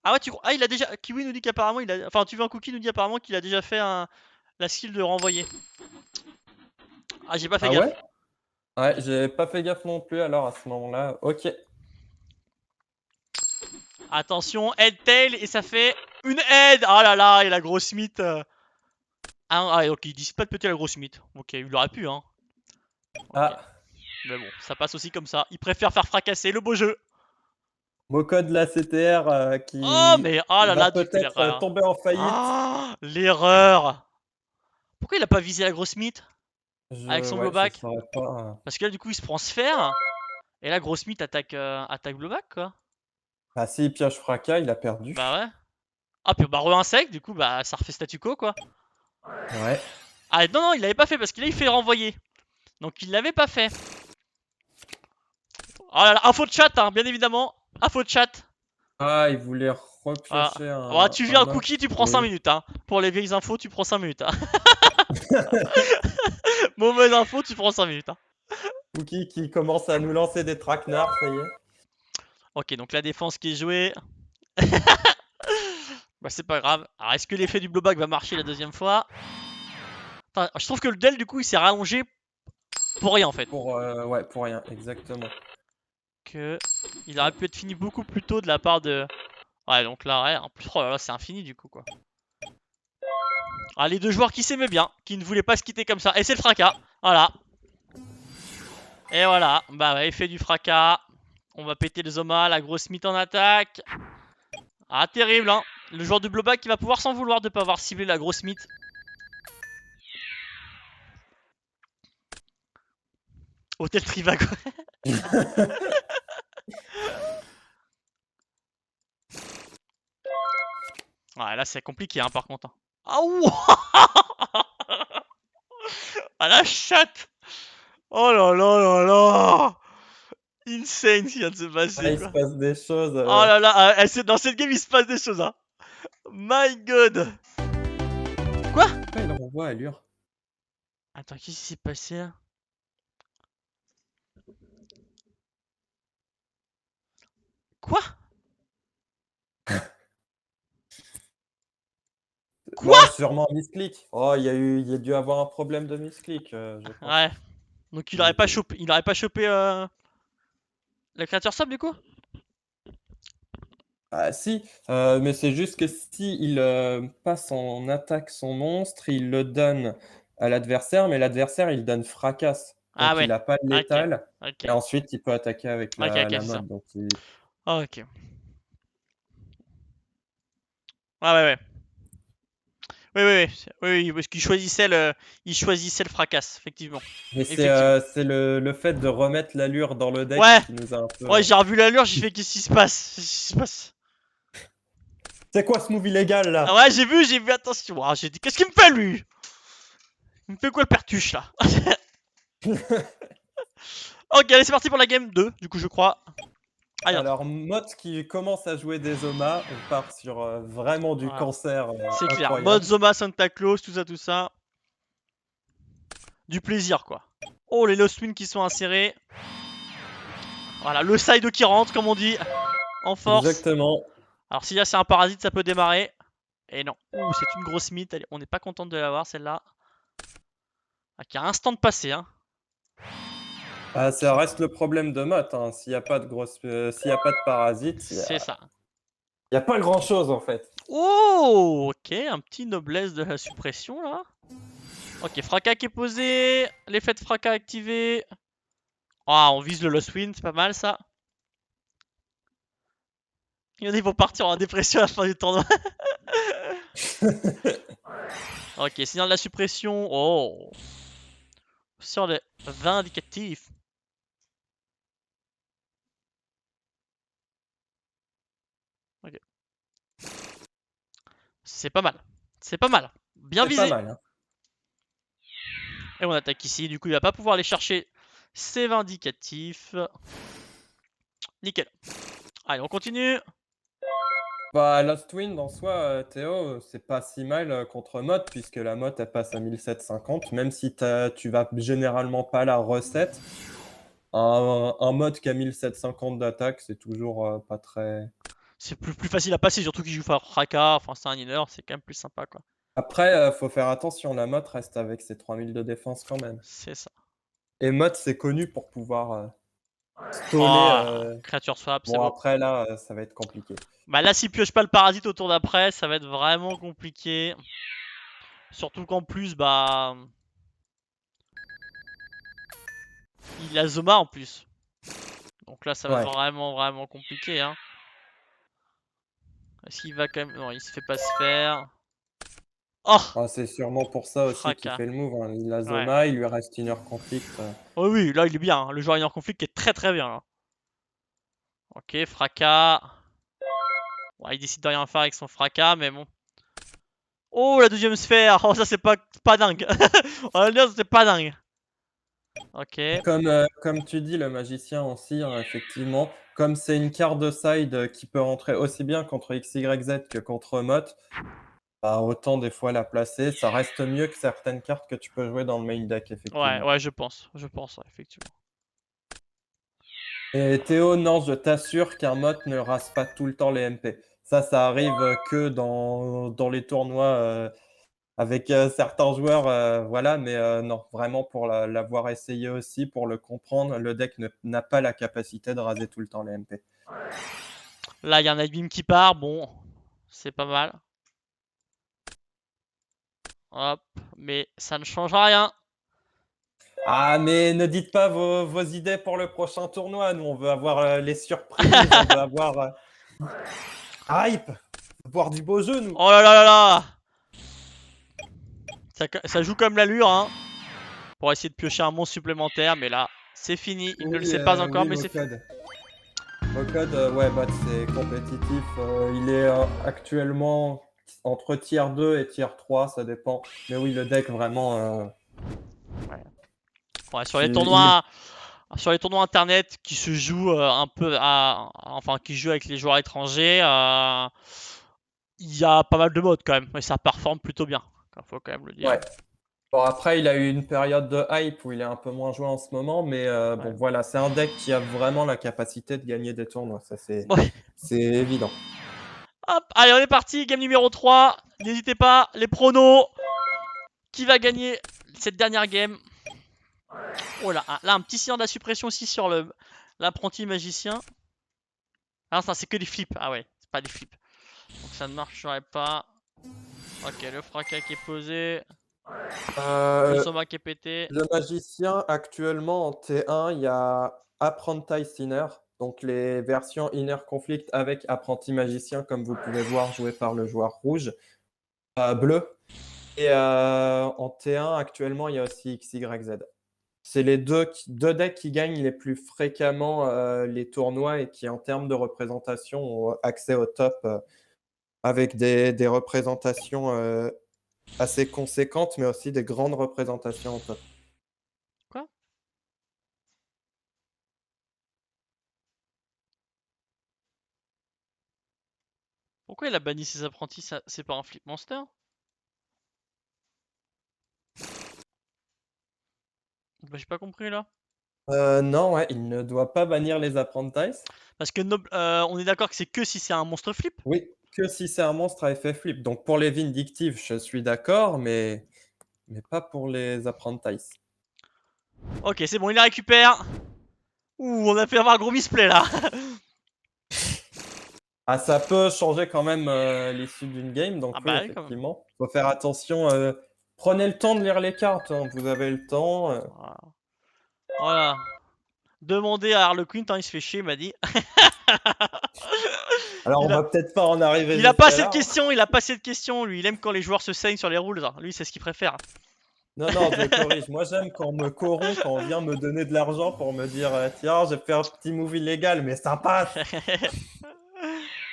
Ah ouais, ah, il a déjà. Kiwi nous dit qu'apparemment il a. Enfin, tu veux un cookie nous dit apparemment qu'il a déjà fait la skill de renvoyer. Ah, j'ai pas fait Ah ouais? gaffe. Ouais, j'ai pas fait gaffe non plus alors à ce moment-là. Ok. Attention, head tail et ça fait une head. Ah là là, et la grosse mythe. Ah, ok, il disparaît peut-être la grosse mythe. Ok, il aurait pu, hein. Ok. Ah, Mais bon, ça passe aussi comme ça. Il préfère faire fracasser le beau jeu. Moko de la CTR Oh, qui mais oh là va là, tu fais peut-être l'erreur. tomber en faillite. Ah, l'erreur. Pourquoi il a pas visé la grosse mythe avec son Ouais, je blowback? saurais pas. Parce que là, du coup, il se prend sphère. Et là, grosse mythe attaque blowback, quoi. Bah, s'il pioche fracas, il a perdu. Bah ouais. Ah, puis bah re-insecte, du coup, bah ça refait statu quo, quoi. Ouais. Ah non, non, il l'avait pas fait parce qu'il a fait renvoyer. Donc il l'avait pas fait. Oh là là, info de chat, hein, bien évidemment. Info de chat. Ah, il voulait Ah. repiocher Oh, tu vis un un autre. cookie, tu prends 5 Oui. minutes. Hein. Pour les vieilles infos, tu prends 5 minutes. Hein. Mauvaise info, tu prends 5 minutes. Hein. Cookie qui commence à nous lancer des traquenards, ça y est. Ok, donc la défense qui est jouée. Bah c'est pas grave. Alors est-ce que l'effet du blowback va marcher la deuxième fois? Enfin, je trouve que le Dell du coup il s'est rallongé pour rien en fait. Ouais, pour rien, exactement. Que il aurait pu être fini beaucoup plus tôt de la part de. Ouais donc là ouais, en plus oh là là, c'est infini du coup quoi. Ah les deux joueurs qui s'aimaient bien, qui ne voulaient pas se quitter comme ça. Et c'est le fracas. Voilà. Et voilà. Bah ouais, effet du fracas. On va péter les Zoma, la grosse mythe en attaque. Ah, terrible, hein. Le joueur de blowback qui va pouvoir s'en vouloir de pas avoir ciblé la grosse mythe. Hôtel Trivago. Ouais, là c'est compliqué, hein, par contre. Ah, ouh. Ah, la chatte. Oh là là là là. Insane ce qui vient de se Ah, passer, il se quoi. passe des choses. Oh là là, dans cette game il se passe des choses, hein. My god. Quoi? Pourquoi il renvoie Allure? Attends, qu'est-ce qui s'est passé là? Quoi? Quoi? Bon, sûrement misclick. Oh, il y a dû avoir un problème de misclick, je pense. Ouais. Donc il aurait pas chopé la créature sable du coup? Ah si, mais c'est juste que si il passe en attaque son monstre, il le donne à l'adversaire, mais l'adversaire il donne fracasse. Ah Donc il ouais. a pas de Ok. létal. Ok. Et ensuite il peut attaquer avec Ok, ok, la c'est ça. mode. Donc Ok. Ouais, ouais, ouais. Oui, oui, oui. Oui, oui, parce qu'il choisissait le fracasse, effectivement. mais Effectivement. c'est le fait de remettre l'allure dans le deck Ouais. qui nous a un peu. Ouais, j'ai revu l'allure, j'ai fait qu'est-ce qui se passe? Qu'est-ce qui se passe? C'est quoi ce move illégal Ah là? ouais, j'ai vu, attention. Ah, j'ai dit, qu'est-ce qu'il me fait lui? Il me fait quoi le pertuche là? Ok, allez, c'est parti pour la game 2, du coup, je crois. Allez, Alors, Mott qui commence à jouer des Zoma, on part sur vraiment du voilà. cancer C'est clair. Mode incroyable. Zoma, Santa Claus, tout ça, tout ça. Du plaisir, quoi. Oh, les Lost Twins qui sont insérés. Voilà, le side qui rentre, comme on dit, en force. Exactement. Alors, si là c'est un parasite, ça peut démarrer. Et non. Ouh, c'est une grosse mythe. On n'est pas content de l'avoir, celle-là. Ah, qui a un instant de passé, hein. Ah, ça reste le problème de Mott, hein. S'il n'y a pas de s'il y a pas de parasites, C'est ça. il y a pas grand-chose en fait. Oh, ok, un petit noblesse de la suppression, là. Ok, fracas qui est posé. L'effet de fracas activé. Ah, on vise le Lost Wind, c'est pas mal, ça. Il y en a, ils vont partir en dépression à la fin du tournoi. Ok, signal de la suppression. Oh. Sur le vindicatif. Ok. C'est pas mal. C'est pas mal. Bien C'est pas visé. mal, hein. Et on attaque ici. Du coup, il va pas pouvoir aller chercher ses vindicatifs. Nickel. Allez, on continue. Bah, Lost Wind en soi, Théo, c'est pas si mal contre Mott, puisque la Mott elle passe à 1750, même si tu vas généralement pas la recette. Un Mott qui a 1750 d'attaque, c'est toujours pas très. C'est plus facile à passer, surtout qu'il joue Fracas. Enfin, c'est un healer, c'est quand même plus sympa, quoi. Après, faut faire attention, la Mott reste avec ses 3000 de défense quand même. C'est ça. Et Mott, c'est connu pour pouvoir stoller. Oh, créature swap, c'est Bon, beau. après, là, ça va être compliqué. Bah là, s'il pioche pas le parasite au tour d'après, ça va être vraiment compliqué. Surtout qu'en plus, bah... il a Zoma en plus. Donc là, ça va être Ouais. vraiment compliqué, hein. Est-ce qu'il va quand même... Non, il se fait pas se faire. Oh, Ah, c'est sûrement pour ça aussi qu'il fracas. fait le move, hein. Il a Ouais. Zoma, il lui reste une heure conflict. Oh oui, là, il est bien, hein. Le joueur Inner Conflict est très bien, là. Ok, fracas. Ouais, il décide de rien faire avec son fracas, mais bon. Oh, la deuxième sphère. Oh, ça, c'est pas dingue. On va dire, c'est pas dingue. Ok. Comme tu dis, le magicien aussi, hein, effectivement. Comme c'est une carte de side qui peut rentrer aussi bien contre XYZ que contre Mott, bah, autant des fois la placer. Ça reste mieux que certaines cartes que tu peux jouer dans le main deck, Ouais, effectivement. ouais, je pense. Je pense, ouais, effectivement. Et Théo, non, je t'assure qu'un Mott ne rase pas tout le temps les MP. Ça arrive que dans les tournois avec certains joueurs, voilà, mais non, vraiment pour l'avoir essayé aussi, pour le comprendre, le deck n'a pas la capacité de raser tout le temps les MP. Là, il y a un Nightbeam qui part. Bon, c'est pas mal. Hop, mais ça ne change rien. Ah, mais ne dites pas vos idées pour le prochain tournoi. Nous, on veut avoir les surprises, on veut avoir hype, voir du beau jeu, nous. Oh là là là là. Ça joue comme l'allure, hein. Pour essayer de piocher un monstre supplémentaire, mais là, c'est fini. Il ne le Oui, sait pas encore, oui, mais c'est fini. Mocode. Mocode, ouais, bah, c'est compétitif. Il est actuellement entre tier 2 et tier 3, ça dépend. Mais oui, le deck, vraiment, Ouais, il est... sur les tournois internet qui se jouent un peu enfin, qui jouent avec les joueurs étrangers, il y a pas mal de modes quand même. Et ça performe plutôt bien. Faut quand même le dire. Ouais. Bon, après, il a eu une période de hype où il est un peu moins joué en ce moment, mais Ouais. bon, voilà, c'est un deck qui a vraiment la capacité de gagner des tournois, ça Ouais. c'est évident. Hop, allez, on est parti. Game numéro 3. N'hésitez pas, les pronos. Qui va gagner cette dernière game? Oh là, là, un petit signe de la suppression aussi sur l'apprenti magicien. Ah non, c'est que des flips. Ah ouais, c'est pas des flips. Donc ça ne marcherait pas. Ok, le fracas qui est posé. Le Euh, soma qui est pété. le magicien, actuellement en T1, il y a Apprentice Inner, donc les versions Inner Conflict avec Apprenti Magicien, comme vous pouvez voir, joué par le joueur rouge, bleu. Et en T1, actuellement, il y a aussi XYZ. C'est les deux decks qui gagnent les plus fréquemment les tournois et qui, en termes de représentation, ont accès au top avec des représentations assez conséquentes, mais aussi des grandes représentations au top. Quoi? Pourquoi il a banni ses apprentis? C'est pas un flip monster? Bah, j'ai pas compris là. Non, ouais, il ne doit pas bannir les Apprentices. Parce que on est d'accord que c'est que si c'est un monstre flip? Oui, que si c'est un monstre à effet flip. Donc pour les Vindictives, je suis d'accord, mais pas pour les Apprentices. Ok, c'est bon, il la récupère. Ouh, on a fait avoir un gros misplay là. Ah, ça peut changer quand même l'issue d'une game, donc Ah oui, bah oui, quand même. effectivement. Faut faire attention. Prenez le temps de lire les cartes, hein, vous avez le temps. Voilà. Voilà. Demandez à Harlequin, il se fait chier, il m'a dit. Alors, on Il a, va peut-être pas en arriver il a pas jusqu'à cette là, hein. question, il a pas cette question, lui. Il aime quand les joueurs se saignent sur les rules, hein. Lui, c'est ce qu'il préfère. Non, non, je corrige. Moi, j'aime quand on me corrompt, quand on vient me donner de l'argent pour me dire tiens, j'ai fait un petit move illégal, mais ça passe.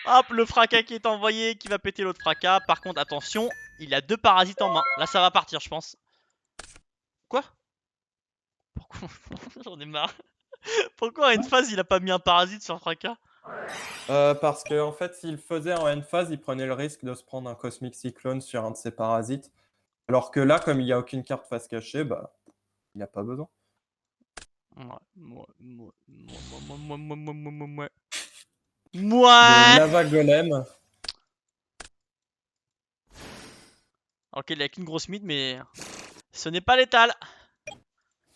Hop, le fracas qui est envoyé, qui va péter l'autre fracas. Par contre, attention, il a deux parasites en main. Là, ça va partir, je pense. Quoi? Pourquoi? J'en ai marre. Pourquoi à une phase, il a pas mis un parasite sur fracas? Parce que en fait, s'il faisait en end phase, il prenait le risque de se prendre un Cosmic Cyclone sur un de ses parasites. Alors que là, comme il n'y a aucune carte face cachée, bah, il n'y a pas besoin. Le Mouais. Lava Golem, Ok, il a qu'une grosse mid, mais ce n'est pas létal.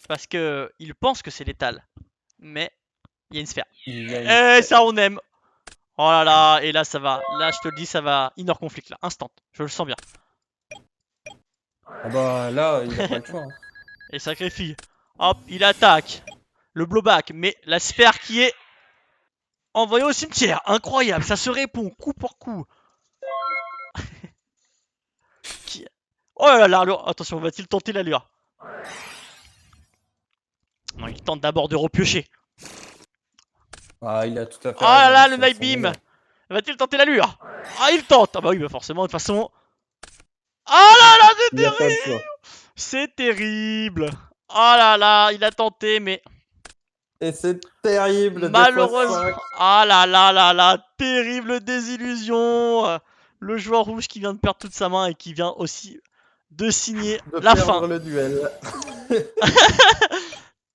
Parce que il pense que c'est létal. Mais il y a une sphère. il y a une Et sphère. ça, on aime. Oh là là, et là, ça va. Là, je te le dis, ça va. Inner conflict, là. Instant. Je le sens bien. Ah bah là, il n'a pas le choix, hein. Et sacrifie. Hop, il attaque. Le blowback. Mais la sphère qui est envoyée au cimetière. Incroyable. Ça se répond coup pour coup. Oh là là, l'allure. Attention, va-t-il tenter l'allure? Non, il tente d'abord de repiocher. Ah, il a tout à Oh fait là raison, là, le c'est Night son Beam. honneur. Va-t-il tenter l'allure? Ah, il tente. Ah bah oui, bah forcément, de toute façon. Ah là là, c'est Il n'y a pas le terrible. choix. C'est terrible. Oh là là, il a tenté, mais Et c'est terrible, des fois malheureusement. 5. Ah là là là là, terrible désillusion. Le joueur rouge qui vient de perdre toute sa main et qui vient aussi de signer De la fin. perdre le duel.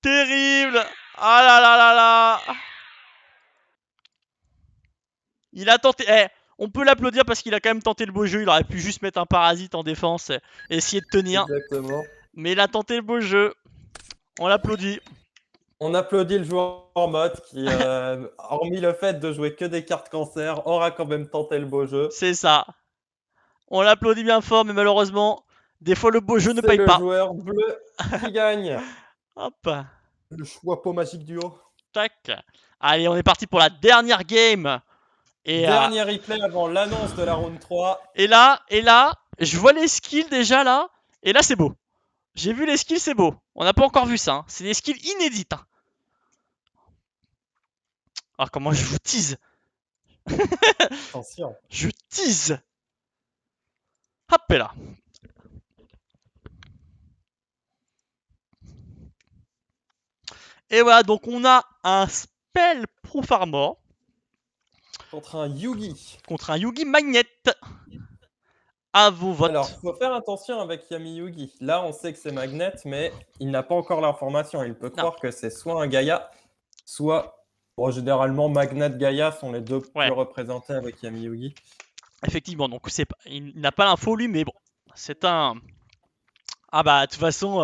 Terrible. Ah là là là là. Il a tenté. Eh, on peut l'applaudir parce qu'il a quand même tenté le beau jeu. Il aurait pu juste mettre un parasite en défense et essayer de tenir. Exactement. Mais il a tenté le beau jeu. On l'applaudit. On applaudit le joueur en mode qui, hormis le fait de jouer que des cartes cancer, aura quand même tenté le beau jeu. C'est ça. On l'applaudit bien fort, mais malheureusement, des fois le beau jeu ne C'est paye le pas. joueur bleu qui gagne. Hop. Le choix pot magique du haut. Tac. Allez, on est parti pour la dernière game. Et, Dernier replay avant l'annonce de la round 3. et là, je vois les skills déjà là. Et là, c'est beau. J'ai vu les skills, c'est beau. On n'a pas encore vu ça. Hein. C'est des skills inédites. Hein. Alors, comment je vous tease. Attention. Je tease. Hop là. Et voilà, donc on a un Spell Proof Armor Contre un Yugi. contre un Yugi Magnet. À vos votes. Alors, faut faire attention avec Yami Yugi. Là, on sait que c'est Magnet, mais il n'a pas encore l'information. Il peut croire que c'est soit un Gaïa, soit... Bon, généralement, Magnet, Gaïa sont les deux plus représentés avec Yami Yugi. Effectivement, donc il n'a pas l'info lui, mais bon, c'est un... Ah bah, de toute façon,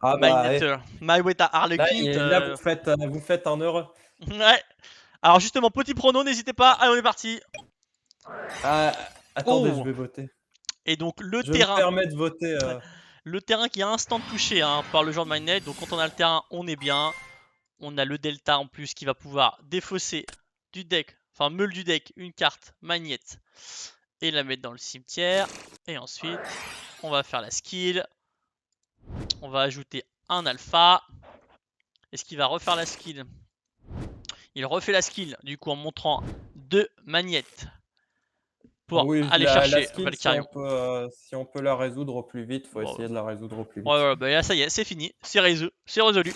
Magnet, My Way à Harlequin. Là, vous faites un heureux. Ouais. Alors justement, petit prono, n'hésitez pas. Allez, on est parti. Attendez, je vais voter. Et donc le je terrain. Je me permets de voter. Le terrain qui est instant touché hein, par le genre de Magnet. Donc quand on a le terrain, on est bien. On a le delta en plus qui va pouvoir défausser du deck, enfin meule du deck, une carte Magnet et la mettre dans le cimetière. Et ensuite, on va faire la skill. On va ajouter un alpha. Est-ce qu'il va refaire la skill? Il refait la skill, du coup, en montrant 2 magnettes pour aller chercher Valkyrion. Si on peut la résoudre au plus vite, faut essayer de la résoudre au plus vite. Ouais, bah là, ça y est, c'est fini, c'est résolu.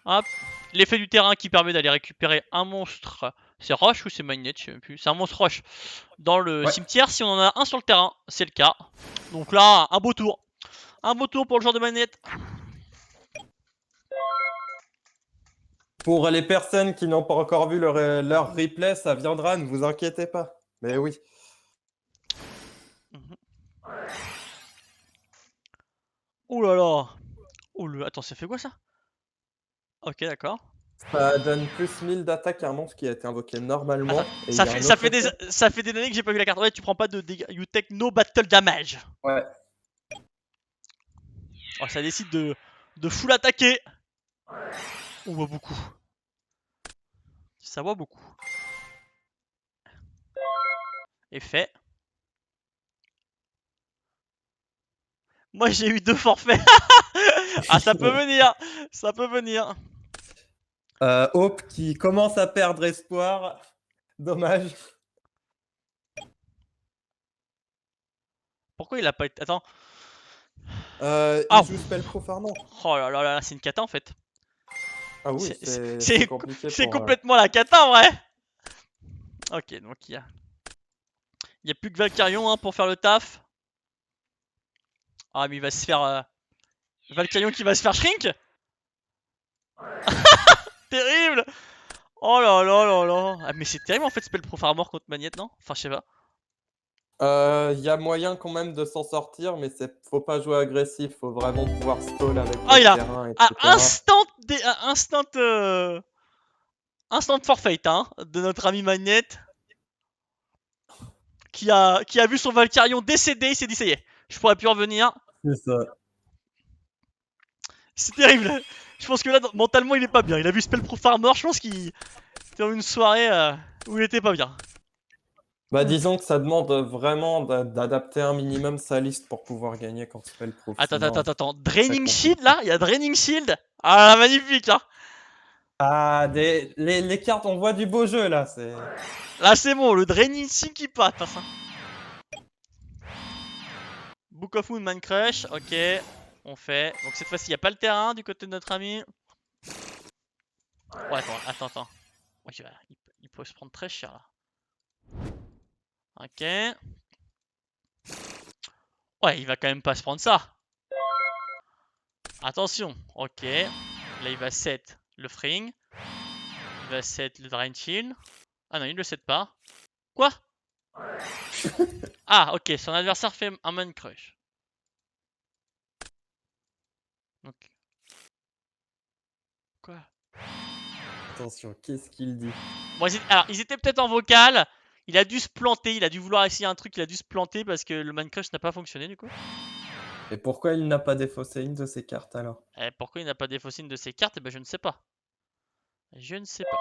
Hop, l'effet du terrain qui permet d'aller récupérer un monstre. C'est roche ou c'est magnet? Je sais même plus. C'est un monstre roche dans le cimetière. Si on en a un sur le terrain, c'est le cas. Donc là, un beau tour. Un beau tour pour le genre de manette. Pour les personnes qui n'ont pas encore vu leur replay, ça viendra, ne vous inquiétez pas. Mais oui. Oh là là. Oh le... Attends, ça fait quoi ça? Ok, d'accord. Ça donne plus 1000 d'attaque à un monstre qui a été invoqué normalement. Attends, ça fait des années que j'ai pas vu la carte. Ouais, tu prends pas de dégâts. You take no battle damage. Ouais. Oh, ça décide de full attaquer. On voit beaucoup. Ça voit beaucoup. Effet. Moi j'ai eu 2 forfaits. Ah ça peut venir. Ça peut venir. Hope qui commence à perdre espoir. Dommage. Pourquoi il a pas été... Attends. Il joue Spellproof Armor. Oh là là là, c'est une cata en fait. Ah oui, c'est compliqué. C'est complètement la cata en vrai. Ok, donc il y a plus que Valkyrion hein, pour faire le taf. Ah mais il va se faire... Valkyrion qui va se faire shrink. Terrible. Oh là là là là. Ah mais c'est terrible en fait Spellproof Armor contre Magnette, non? Enfin je sais pas. Y a moyen quand même de s'en sortir, mais faut pas jouer agressif, faut vraiment pouvoir stall avec le terrain, etc. Instant forfait hein, de notre ami Magnette. Qui a vu son Valkyrion décéder, il s'est dit ça y est, je pourrais plus revenir. C'est ça. C'est terrible. Je pense que là, mentalement, il est pas bien. Il a vu Spellproof Armor, je pense qu'il était dans une soirée où il était pas bien. Bah disons que ça demande vraiment d'adapter un minimum sa liste pour pouvoir gagner quand Spellproof. Attends. Draining Shield là, il y a Draining Shield. Ah magnifique là. Ah les cartes, on voit du beau jeu là. Là c'est bon, le Draining Shield qui patte. Hein. Book of Moon, Man Crush, ok. On fait. Donc cette fois-ci, il n'y a pas le terrain du côté de notre ami. Ouais, attends. Ouais, il peut se prendre très cher là. Ok. Ouais, il va quand même pas se prendre ça. Attention, ok. Là, il va set le Fring. Il va set le Drain Shield. Ah non, il le set pas. Quoi? Ah, ok, son adversaire fait un Man Crush. Donc... Quoi? Attention, qu'est-ce qu'il dit? Bon, alors, ils étaient peut-être en vocal. Il a dû se planter, il a dû vouloir essayer un truc, il a dû se planter parce que le Man Crush n'a pas fonctionné du coup. Et pourquoi il n'a pas défaussé une de ses cartes alors? Et pourquoi il n'a pas défaussé une de ses cartes? Eh ben je ne sais pas. Je ne sais pas.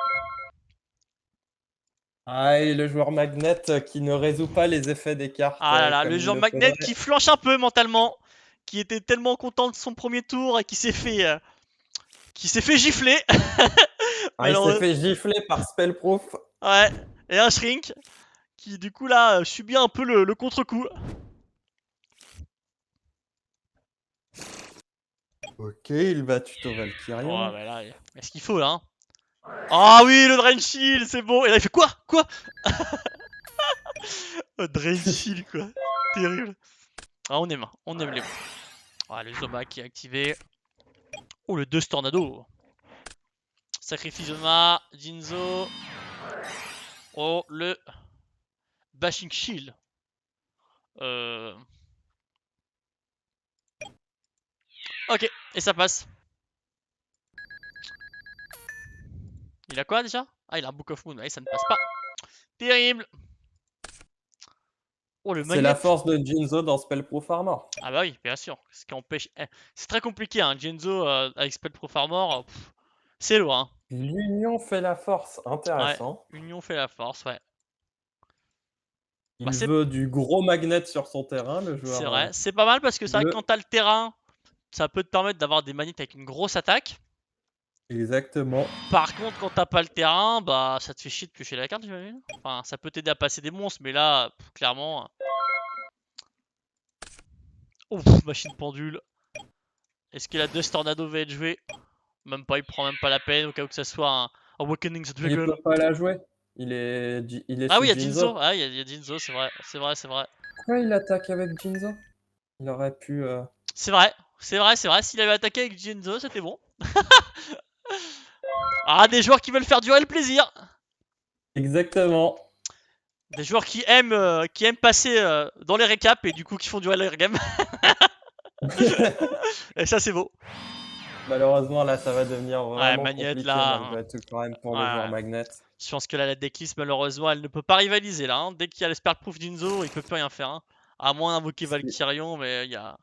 Ah, et le joueur Magnet qui ne résout pas les effets des cartes Ah là là, comme le il joueur le Magnet faudrait. qui flanche un peu mentalement, qui était tellement content de son premier tour et qui s'est fait gifler. Ah, il s'est Malheureusement, fait gifler par Spellproof. ouais. Et un Shrink qui du coup là subit un peu le contre-coup. Ok, il va tuto Oh Valkyrion. bah là, il y a ce qu'il faut là. Hein. Ah oui, le Drain Shield, c'est bon. Et là il fait quoi? Quoi? Drain Shield quoi. Terrible. Ah on aime les bons. Ah, le Zoma qui est activé. Oh le 2 Tornado. Sacrifice Zoma, Jinzo. Oh le Bashing Shield. Euh... Ok, et ça passe. Il a quoi déjà? Ah, il a un Book of Moon. Ouais, ça ne passe pas. Terrible. Oh, le C'est la Magnet. force de Jinzo dans Spellproof Armor. Ah bah oui, bien sûr. Ce qui empêche. C'est très compliqué, hein. Genzo avec Spell Proof Armor. C'est lourd, hein. L'union fait la force, Ouais. intéressant. Union fait la force, ouais. Bah, Il veut du gros magnet sur son terrain, le c'est joueur vrai. C'est pas mal parce que c'est vrai que bleu. quand t'as le terrain, ça peut te permettre d'avoir des manites avec une grosse attaque. Exactement. Par contre, quand t'as pas le terrain, bah ça te fait chier de piocher la carte, j'imagine. Enfin, ça peut t'aider à passer des monstres, mais là, clairement. Ouf, machine pendule. Est-ce que la Dust Tornado va être jouée? Même pas, il prend même pas la peine au cas où que ça soit un Awakening the Il Dragon. peut pas la jouer. Il est Ah oui, il sous y a Jinzo. Jinzo. Ah, il y a Jinzo, c'est vrai. C'est vrai, c'est vrai. Pourquoi il attaque avec Jinzo? Il aurait pu. C'est vrai, c'est vrai, c'est vrai. S'il avait attaqué avec Jinzo, c'était bon. Ah, des joueurs qui veulent faire durer le plaisir. Exactement. Des joueurs qui aiment passer dans les récaps et du coup qui font durer leur game. Et ça, c'est beau. Malheureusement, là, ça va devenir Ouais, vraiment Magnette compliqué là. malgré tout quand même pour le joueur Ouais. Magnet. Je pense que là, la decklist, malheureusement, elle ne peut pas rivaliser là. Hein. Dès qu'il y a l'Espert Proof Jinzo, il peut plus rien faire. Hein. À moins d'invoquer Si. Valkyrion, mais il y a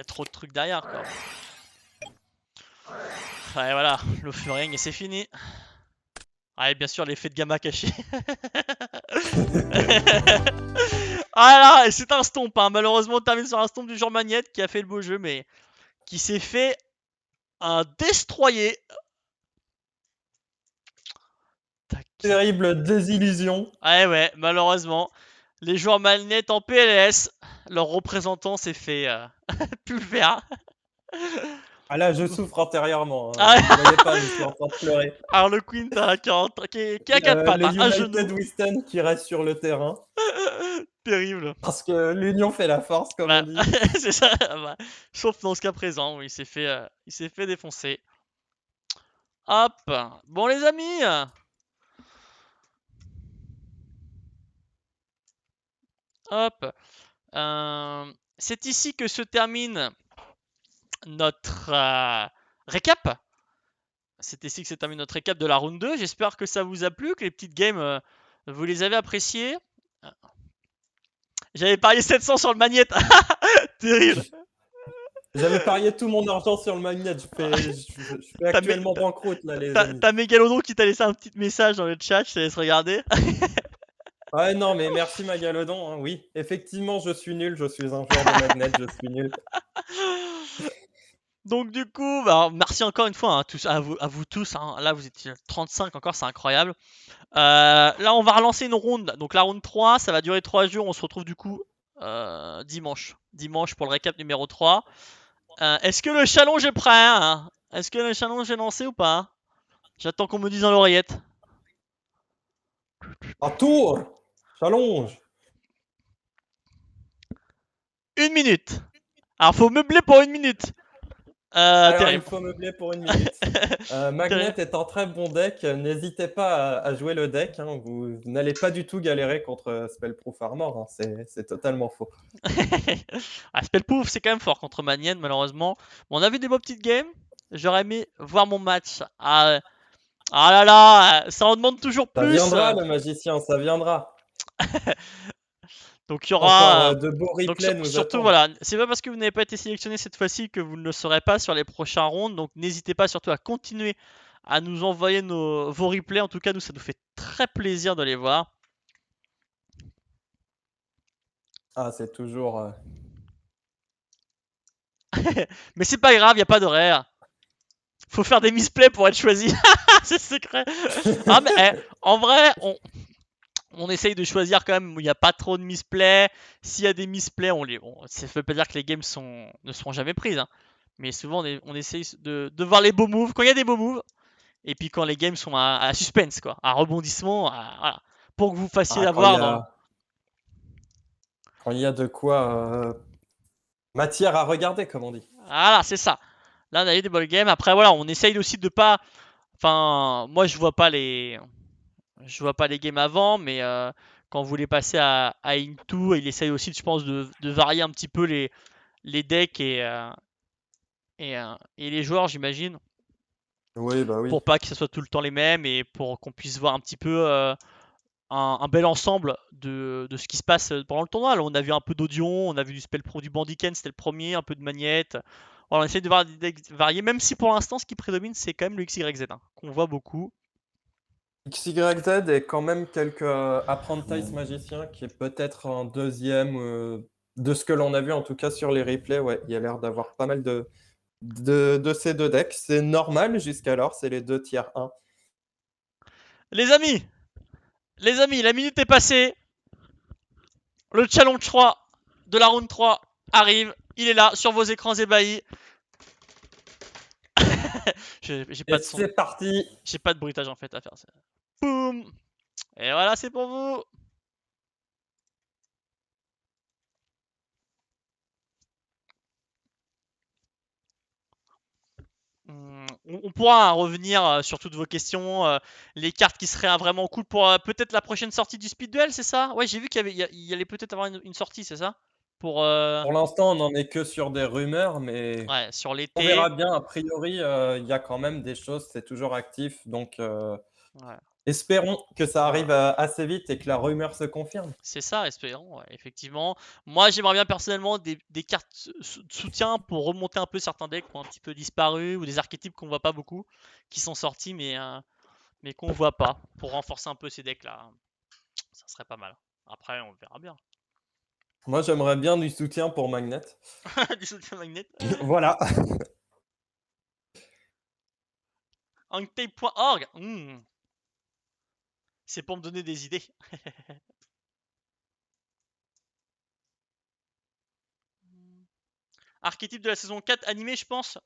trop de trucs derrière quoi. Ouais, voilà, le Furing et c'est fini. Ah, et bien sûr, l'effet de gamma caché. Ah là, et c'est un stomp. Hein. Malheureusement, on termine sur un stomp du genre Magnette qui a fait le beau jeu, mais qui s'est fait un destroyer. Tac. Terrible désillusion. Ouais, malheureusement. Les joueurs Magnette en PLS, leur représentant s'est fait pulvérer. Ah là, je souffre intérieurement. Hein. Ah, Vous ne voyez pas, je suis en train de pleurer. Harlequin qui a 4 pattes, Les hein, un genou. United Wisten qui restent sur le terrain. Terrible. Parce que l'union fait la force, comme on Bah, dit. c'est ça. Bah, sauf dans ce cas présent où il s'est fait défoncer. Hop. Bon les amis. Hop. C'est ici que se termine notre récap. C'est ici que se termine notre récap de la round 2. J'espère que ça vous a plu, que les petites games, vous les avez appréciées. J'avais parié 700 sur le magnète. Terrible. J'avais parié tout mon argent sur le magnet. Je fais T'as actuellement banqueroute, là, les amis. t'as Mégalodon qui t'a laissé un petit message dans le chat, je te laisse regarder. Ouais, non, mais merci Magalodon. Hein. Oui, effectivement, je suis nul. Je suis un joueur de magnet. Je suis nul. Donc du coup, bah, merci encore une fois hein, à vous tous. Hein. Là, vous étiez 35 encore, c'est incroyable. Là, on va relancer une ronde. Donc la ronde 3, ça va durer 3 jours. On se retrouve du coup dimanche. Dimanche pour le récap numéro 3. Est-ce que le challenge est prêt hein? Est-ce que le challenge est lancé ou pas? J'attends qu'on me dise dans l'oreillette. Un tour. Challenge. 1 minute. Alors, faut meubler pour 1 minute. Alors, il Terrible. faut meubler pour 1 minute. Magnet Terrible. est un très bon deck. N'hésitez pas à jouer le deck. Hein. Vous n'allez pas du tout galérer contre Spellproof Armor. Hein. C'est totalement faux. Ah, Spellproof, c'est quand même fort contre Manienne, malheureusement. Bon, on a vu des beaux petites games. J'aurais aimé voir mon match. Ah là là, ça en demande toujours Ça plus. viendra, le magicien, ça viendra. Donc il y Encore aura. de beaux Donc replays nous surtout attendent. voilà, c'est pas parce que vous n'avez pas été sélectionné cette fois-ci que vous ne le serez pas sur les prochains rounds. Donc n'hésitez pas surtout à continuer à nous envoyer vos replays. En tout cas, nous ça nous fait très plaisir de les voir. Ah, c'est toujours. Mais c'est pas grave, y a pas d'horaire. Faut faire des misplays pour être choisi. C'est secret. Ah mais en vrai, on essaye de choisir quand même où il n'y a pas trop de misplays. S'il y a des misplays, ça ne veut pas dire que les games ne seront jamais prises, hein. Mais souvent, on essaye de voir les beaux moves. Quand il y a des beaux moves, et puis quand les games sont à suspense, quoi, à rebondissement, voilà, pour que vous fassiez Ah, quand il y avoir dans. a, quand il y a de quoi matière à regarder, comme on dit. Voilà, c'est ça. Là, on a eu des bonnes games. Après, voilà, on essaye aussi de pas. Enfin, moi, je vois pas les games avant, mais quand vous les passez à Into, il essaye aussi, je pense, de varier un petit peu les decks et les joueurs, j'imagine, Oui, bah oui. pour pas que ce soit tout le temps les mêmes et pour qu'on puisse voir un petit peu un bel ensemble de ce qui se passe pendant le tournoi. Là, on a vu un peu d'Audion, on a vu du Spell Pro du Bandiken, c'était le premier, un peu de Magnette. Voilà, on essaie de voir des decks variés, même si pour l'instant, ce qui prédomine, c'est quand même le XYZ, hein, qu'on voit beaucoup. XYZ et quand même quelques Apprentice magiciens qui est peut-être en deuxième de ce que l'on a vu en tout cas sur les replays. Ouais, il y a l'air d'avoir pas mal de ces deux decks. C'est normal jusqu'alors, c'est les deux tiers 1. Les amis, la minute est passée. Le challenge 3 de la round 3 arrive. Il est là sur vos écrans ébahis. J'ai Et pas de son. c'est parti. J'ai pas de bruitage en fait à faire. Boum. Et voilà, c'est pour vous. On pourra revenir sur toutes vos questions, les cartes qui seraient vraiment cool pour peut-être la prochaine sortie du Speed Duel, c'est ça? Ouais, j'ai vu qu'il y allait peut-être avoir une sortie, c'est ça? Pour Pour l'instant, on n'en est que sur des rumeurs, mais ouais, sur on l'été. verra bien. A priori, il y a quand même des choses, c'est toujours actif. Donc, Ouais. espérons que ça arrive assez vite et que la rumeur se confirme. C'est ça, espérons, ouais, effectivement. Moi, j'aimerais bien personnellement des cartes de soutien pour remonter un peu certains decks qui ont un petit peu disparu ou des archétypes qu'on voit pas beaucoup, qui sont sortis mais qu'on voit pas, pour renforcer un peu ces decks-là. Ça serait pas mal. Après, on verra bien. Moi, j'aimerais bien du soutien pour Magnet. Du soutien magnet. Voilà. Anktape.org. C'est pour me donner des idées. Archétype de la saison 4 animé, je pense.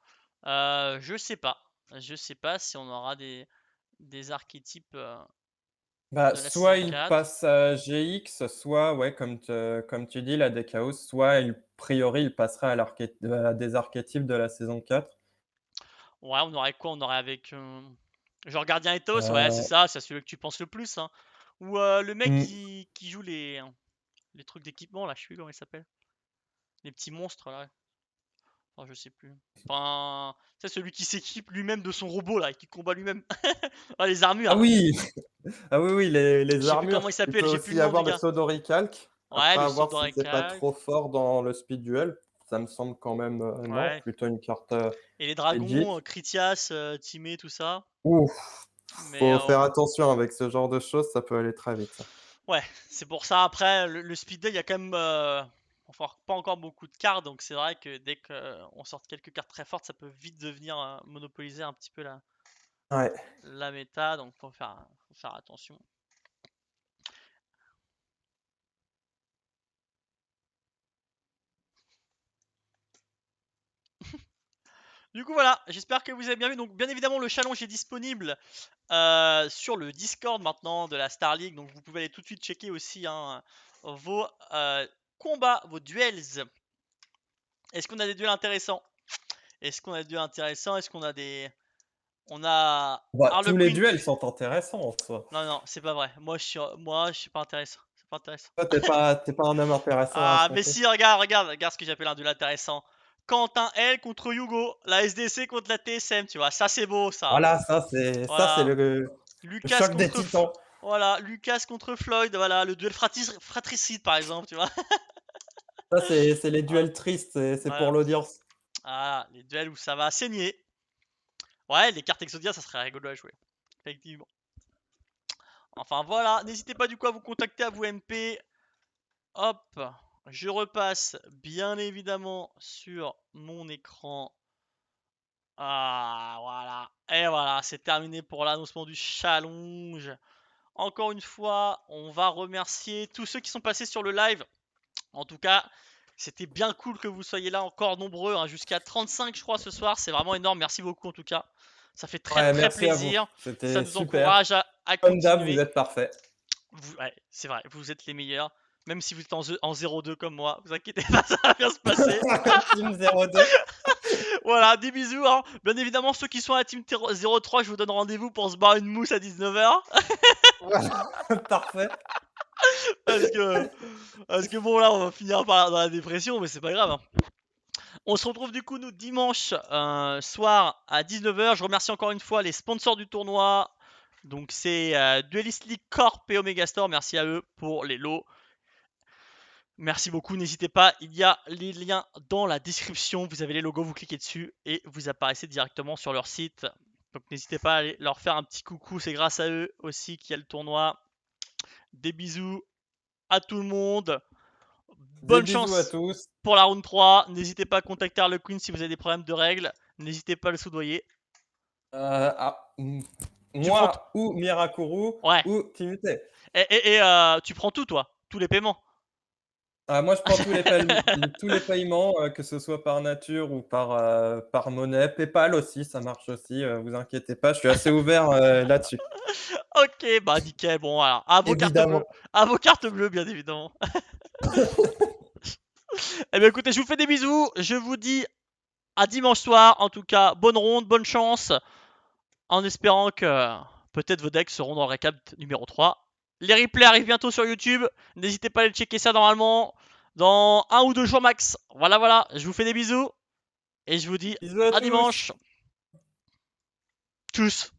Je sais pas. Je sais pas si on aura des archétypes Bah, de la soit saison il 4. passe à GX, soit, ouais, comme tu dis, la Deckhouse, soit, a priori, il passerait à des archétypes de la saison 4. Ouais, on aurait quoi? On aurait avec. Genre Gardien Ethos, ouais, c'est Euh, ça, c'est celui que tu penses le plus, hein. Ou le mec hmm. qui joue les trucs d'équipement, là, je sais plus comment il s'appelle. Les petits monstres, là. Enfin, je sais plus. Enfin, c'est celui qui s'équipe lui-même de son robot, là, et qui combat lui-même. Ah, les Ah armures. oui! Ah oui, oui, Je les sais plus armures. comment il Il s'appelle, peut j'ai plus le aussi nom du avoir le gars. Sodoricalque. Ouais, Après, le à saut voir si c'est pas d'Orecal. trop fort dans le speed duel. Ça me semble quand même, non, Ouais. plutôt une carte Et les legit. dragons, Critias, Timé, tout ça. Ouf, Mais faut faire attention avec ce genre de choses, ça peut aller très vite, ça. ouais, c'est pour ça. Après, le speed day, il y a quand même enfin, pas encore beaucoup de cartes, donc c'est vrai que dès qu'on sort quelques cartes très fortes, ça peut vite devenir monopoliser un petit peu Ouais. la méta, donc faut faire attention. Du coup voilà, j'espère que vous avez bien vu. Donc bien évidemment le challenge est disponible sur le Discord maintenant de la Star League, donc vous pouvez aller tout de suite checker aussi hein, vos combats, vos duels. Est-ce qu'on a des duels intéressants? Est-ce qu'on a des duels intéressants? Est-ce qu'on a des... On a Bah, tous les Harlequin. duels sont intéressants en soi. Non, non, c'est pas vrai. Moi, je suis pas intéressant. C'est pas intéressant. Toi, t'es pas un homme intéressant à Ah, mais affronter. si, regarde ce que j'appelle un duel intéressant. Quentin L contre Hugo, la SDC contre la TSM, tu vois. Ça, c'est beau, ça. Voilà, ça c'est Voilà. le Lucas choc des contre titans. Voilà, Lucas contre Floyd, voilà, le duel fratricide par exemple, tu vois. Ça, c'est les Voilà, duels tristes, c'est pour voilà. l'audience. Ah, les duels où ça va saigner. Ouais, les cartes Exodia, ça serait rigolo à jouer. Effectivement. Enfin voilà, n'hésitez pas du coup à vous contacter à vous MP. Hop, je repasse bien évidemment sur mon écran. Ah, voilà. Et voilà, c'est terminé pour l'annoncement du challenge. Encore une fois, on va remercier tous ceux qui sont passés sur le live. En tout cas, c'était bien cool que vous soyez là encore nombreux, hein, jusqu'à 35 je crois ce soir. C'est vraiment énorme. Merci beaucoup en tout cas. Ça fait très Ouais, très merci à vous. plaisir. Ça C'était nous super. encourage à Comme d'hab, vous continuer. êtes parfait. Ouais, c'est vrai, vous êtes les meilleurs. Même si vous êtes en 0-2 comme moi, vous inquiétez pas, ça va bien se passer. Team 02. Voilà, des bisous, hein. Bien évidemment, ceux qui sont à la team 03, je vous donne rendez-vous pour se boire une mousse à 19h. Voilà, parfait. Parce que, parce que bon, là, on va finir par dans la dépression, mais c'est pas grave, hein. On se retrouve du coup, nous, dimanche soir à 19h. Je remercie encore une fois les sponsors du tournoi. Donc, c'est Duelist League Corp et Omega Store. Merci à eux pour les lots. Merci beaucoup, n'hésitez pas, il y a les liens dans la description, vous avez les logos, vous cliquez dessus et vous apparaissez directement sur leur site. Donc n'hésitez pas à aller leur faire un petit coucou, c'est grâce à eux aussi qu'il y a le tournoi. Des bisous à tout le monde, Des bonne bisous à chance tous. pour la round 3, n'hésitez pas à contacter Harley Quinn si vous avez des problèmes de règles, n'hésitez pas à le soudoyer. Tu prends tout. Moi ou Mirakuru Ouais, ou Timute. et tu prends tout toi, tous les paiements. Moi, je prends tous les paiements, que ce soit par nature ou par monnaie. PayPal aussi, ça marche aussi, vous inquiétez pas, je suis assez ouvert, là-dessus. Ok, bah nickel, bon alors, Évidemment. à vos cartes bleues bien évidemment. Eh bien écoutez, je vous fais des bisous. Je vous dis à dimanche soir. En tout cas, bonne ronde, bonne chance. En espérant que peut-être vos decks seront dans le récap numéro 3. Les replays arrivent bientôt sur YouTube. N'hésitez pas à aller checker ça normalement dans 1 ou 2 jours max. Voilà, voilà. Je vous fais des bisous. Et je vous dis Bisous à à tous. dimanche. Tchuss.